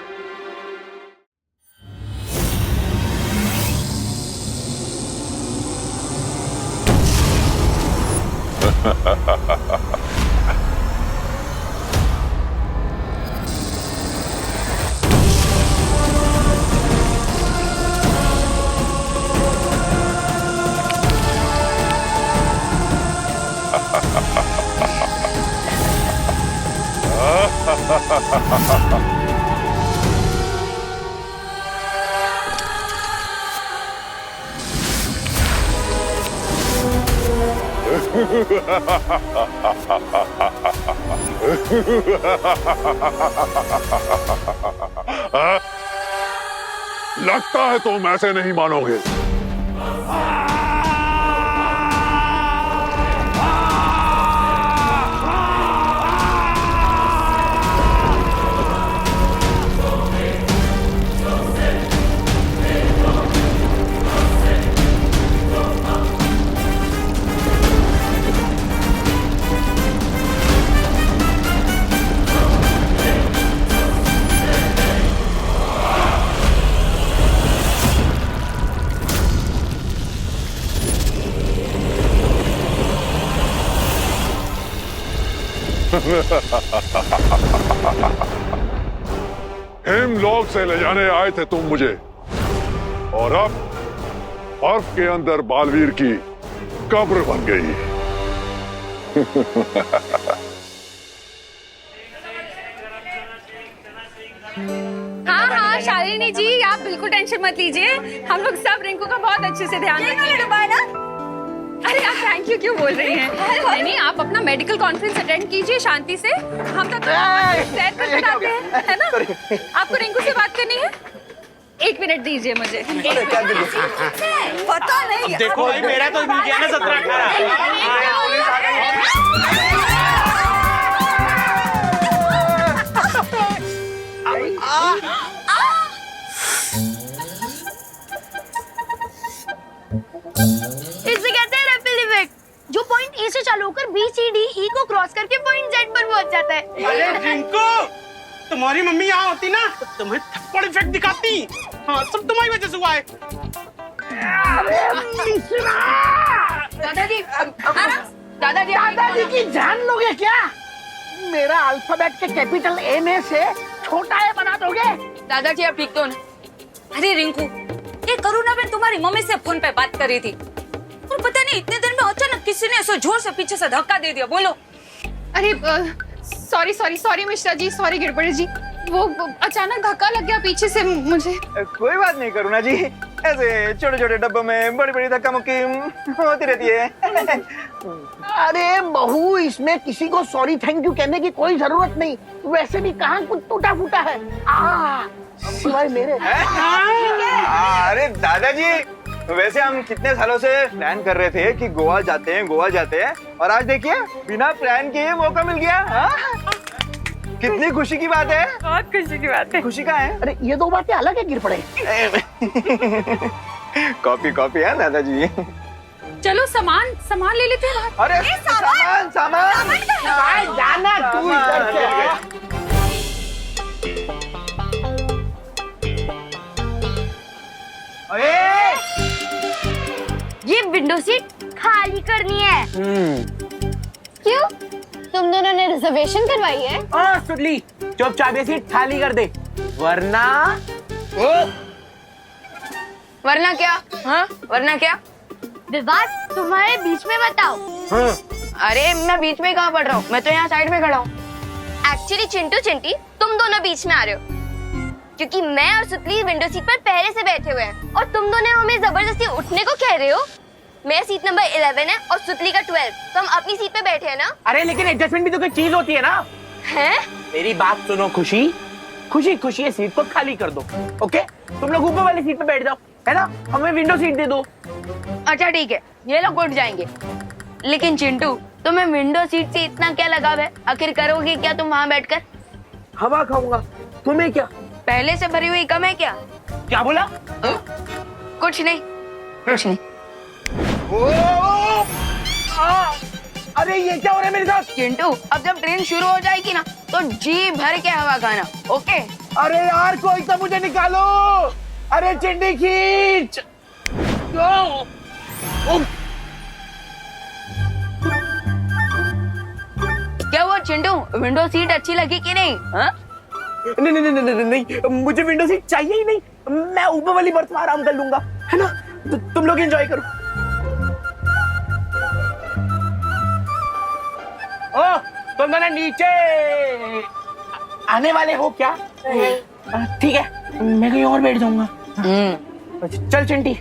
लगता है तुम ऐसे नहीं मानोगे। हिमलोक से ले जाने आए थे तुम मुझे, और अब बर्फ के अंदर बालवीर की कब्र बन गई। हाँ हाँ शालिनी जी, आप बिल्कुल टेंशन मत लीजिए, हम लोग सब रिंकू का बहुत अच्छे से ध्यान रखेंगे। अरे आप थैंक यू क्यों बोल रही हैं? नहीं, आप अपना मेडिकल कॉन्फ्रेंस अटेंड कीजिए शांति से, हम तो सैर कर बताते हैं, है ना? आपको रिंकू से बात करनी है? 1 मिनट दीजिए मुझे। पता नहीं। देखो भाई, मेरा तो मिल गया ना 17-18। इसे कहते हैं रैपिड इफेक्ट, जो पॉइंट ए से चालू होकर बी सी डी ई को क्रॉस करके पॉइंट जेड पर पहुंच जाता है। अरे रिंकू, तुम्हारी मम्मी यहाँ होती ना तो तुम्हें थप्पड़ इफेक्ट दिखाती। हाँ, सब तुम्हारी वजह से हुआ है। दादाजी, दादाजी की जान लोगे क्या? मेरा अल्फाबेट के कैपिटल ए में से छोटा ए बना दोगे? दादाजी आप ठीक तो ना? अरे रिंकू, ये करुणा बहन तुम्हारी मम्मी से फोन पे बात कर रही थी और पता नहीं इतने देर में अचानक किसी ने ऐसा जोर से पीछे से धक्का दे दिया। बोलो। अरे सॉरी मिश्रा जी, सॉरी गिरबड़े जी, वो अचानक धक्का लग गया पीछे से मुझे। कोई बात नहीं करुणा जी, ऐसे छोटे छोटे डब्बों में बड़ी बड़ी धक्का मुक्की होती रहती है। अरे बहू, इसमें किसी को सॉरी थैंक यू कहने की कोई जरूरत नहीं, वैसे भी कहाँ कुछ टूटा फूटा है सिवाय मेरे। अरे दादाजी, वैसे हम कितने सालों से प्लान कर रहे थे कि गोवा जाते हैं, और आज देखिए बिना प्लान के मौका मिल गया। कितनी खुशी की बात है। बहुत खुशी की बात है। खुशी का है। अरे ये दो बातें अलग है गिरपड़े। कॉपी है दादाजी। चलो सामान ले लेते हैं। अरे सामान जाना तू इधर से। ये विंडो सीट खाली करनी है। क्यों? तुम दोनों ने रिजर्वेशन करवाई है? सुडली, चुपचाप ये सीट खाली कर दे, वरना क्या? हाँ, वरना क्या? विवाद तुम्हारे बीच में बताओ। अरे मैं बीच में कहाँ पड़ रहा हूँ, मैं तो यहाँ साइड में खड़ा हूँ। एक्चुअली चिंटू चिंटी तुम दोनों बीच में आ रहे हो, क्योंकि मैं और सुतली विंडो सीट पर पहले से बैठे हुए हैं और तुम दोनों हमें जबरदस्ती उठने को कह रहे हो। मेरा सीट नंबर 11 है और सुतली का 12, तो हम अपनी सीट पे बैठे हैं ना। अरे लेकिन एडजस्टमेंट भी तो कोई चीज होती है ना। हैं? मेरी बात सुनो खुशी, ये सीट को खाली कर दो। ओके, तुम लोग ऊपर वाली सीट पे बैठ जाओ, है ना? हमें विंडो सीट दे दो। अच्छा ठीक है, ये लोग उठ जाएंगे। लेकिन चिंटू, तुम्हें विंडो सीट से इतना क्या लगाव है? आखिर करोगे क्या तुम वहाँ बैठकर? हवा खाऊंगा, तुम्हें क्या? पहले से भरी हुई कम है क्या? क्या बोला? कुछ नहीं। अरे ये क्या हो रहा है मेरे साथ? चिंटू, अब जब ट्रेन शुरू हो जाएगी ना तो जी भर के हवा खाना, ओके? अरे यार, कोई तो मुझे निकालो। अरे चिंटी खींच। क्या हुआ चिंटू, विंडो सीट अच्छी लगी कि नहीं? हाँ? नहीं, मुझे विंडो सीट चाहिए ही नहीं। मैं ऊपर वाली बर्थ में आराम कर लूंगा, है ना? तुम लोग एंजॉय करो। ओ, तुम दोनों नीचे आने वाले हो क्या? ठीक है, मैं कहीं और बैठ जाऊंगा। चल चिंटी।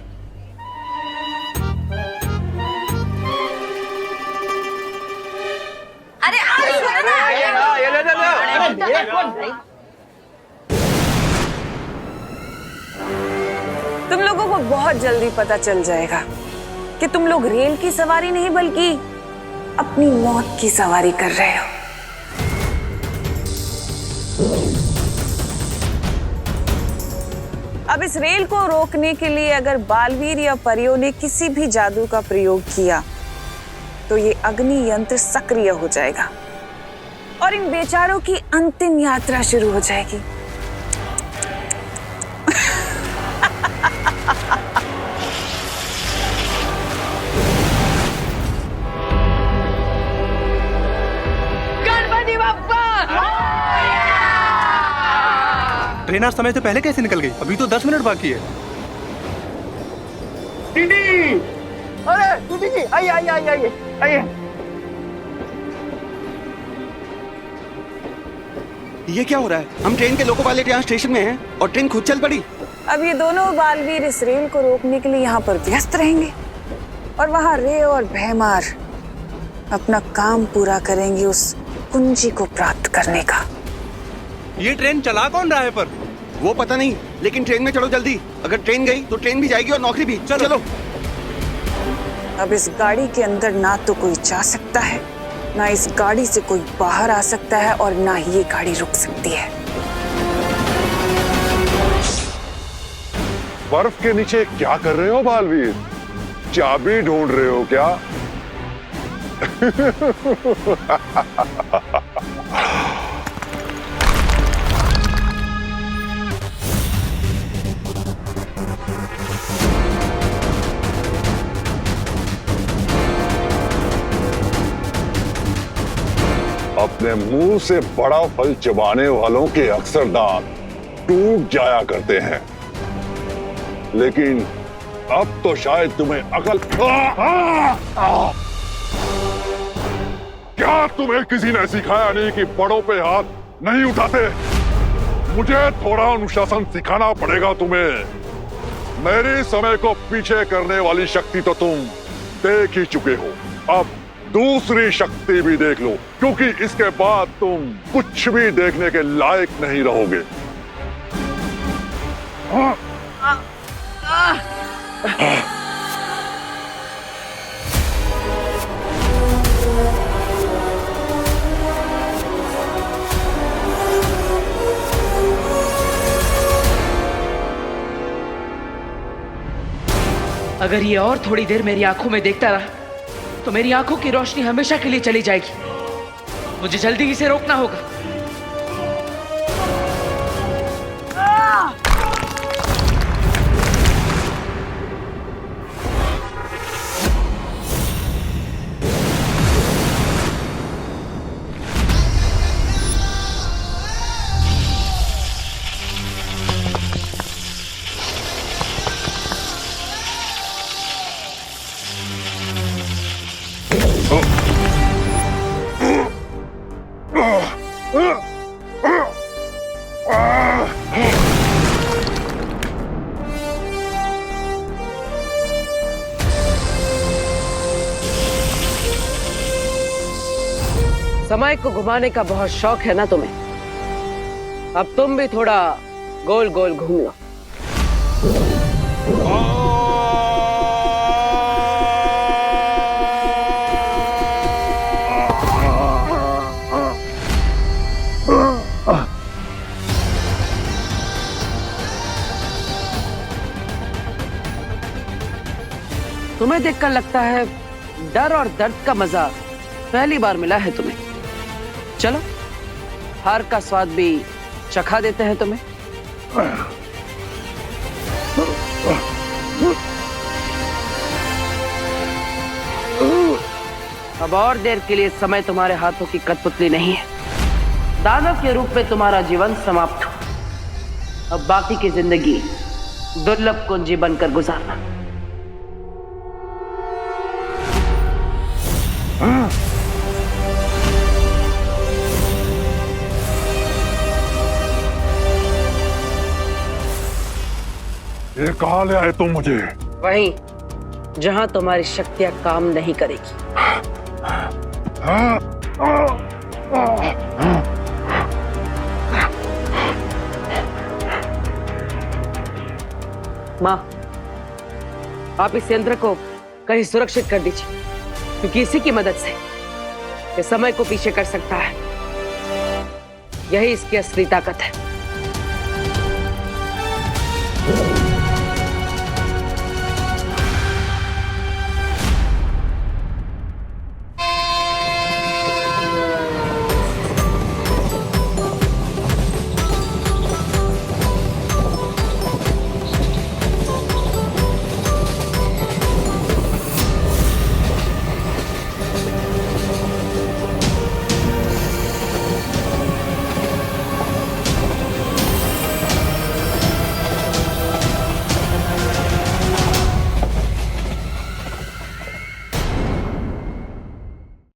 अरे तुम लोगों को बहुत जल्दी पता चल जाएगा कि तुम लोग रेल की सवारी नहीं बल्कि अपनी मौत की सवारी कर रहे हो। अब इस रेल को रोकने के लिए अगर बालवीर या परियों ने किसी भी जादू का प्रयोग किया तो ये अग्नि यंत्र सक्रिय हो जाएगा और इन बेचारों की अंतिम यात्रा शुरू हो जाएगी। गणपति ट्रेन आज समय से पहले कैसे निकल गई? अभी तो 10 मिनट बाकी है। दीदी, अरे दीदी जी, आइए आइए आइए आइए आइए। ये क्या हो रहा है? हम ट्रेन के लोको पायलट यहाँ स्टेशन में हैं और ट्रेन खुद चल पड़ी। अब ये दोनों बालवीर इस रेल को रोकने के लिए यहाँ पर व्यस्त रहेंगे और वहाँ रे और भैमार अपना काम पूरा करेंगे उस कुंजी को प्राप्त करने का। ये ट्रेन चला कौन रहा है पर? वो पता नहीं, लेकिन ट्रेन में चढ़ो जल्दी। अगर ट्रेन गई तो ट्रेन भी जाएगी और नौकरी भी। चलो। अब इस गाड़ी के अंदर ना तो कोई जा सकता है, ना इस गाड़ी से कोई बाहर आ सकता है और ना ही ये गाड़ी रुक सकती है। बर्फ के नीचे क्या कर रहे हो बालवीर? चाबी ढूंढ रहे हो क्या? अपने मुंह से बड़ा फल चबाने वालों के अक्सर दांत टूट जाया करते हैं, लेकिन अब तो शायद तुम्हें अकल। क्या तुम्हें किसी ने सिखाया नहीं कि बड़ों पे हाथ नहीं उठाते? मुझे थोड़ा अनुशासन सिखाना पड़ेगा तुम्हें। मेरे समय को पीछे करने वाली शक्ति तो तुम देख ही चुके हो, अब दूसरी शक्ति भी देख लो, क्योंकि इसके बाद तुम कुछ भी देखने के लायक नहीं रहोगे। अगर ये और थोड़ी देर मेरी आंखों में देखता रहा तो मेरी आंखों की रोशनी हमेशा के लिए चली जाएगी। मुझे जल्दी इसे रोकना होगा। समय को घुमाने का बहुत शौक है ना तुम्हें? अब तुम भी थोड़ा गोल गोल घूम लो। तुम्हें देखकर लगता है डर और दर्द का मजा पहली बार मिला है तुम्हें। चलो, हार का स्वाद भी चखा देते हैं तुम्हें। अब और देर के लिए समय तुम्हारे हाथों की कठपुतली नहीं है। दानव के रूप में तुम्हारा जीवन समाप्त हो। अब बाकी की जिंदगी दुर्लभ कुंजी बनकर गुजारना। ये कहाँ ले आए तुम मुझे? वहीं जहां तुम्हारी शक्तियां काम नहीं करेगी। माँ, आप इस यंत्र को कहीं सुरक्षित कर दीजिए, क्योंकि इसी की मदद से ये समय को पीछे कर सकता है। यही इसकी असली ताकत है।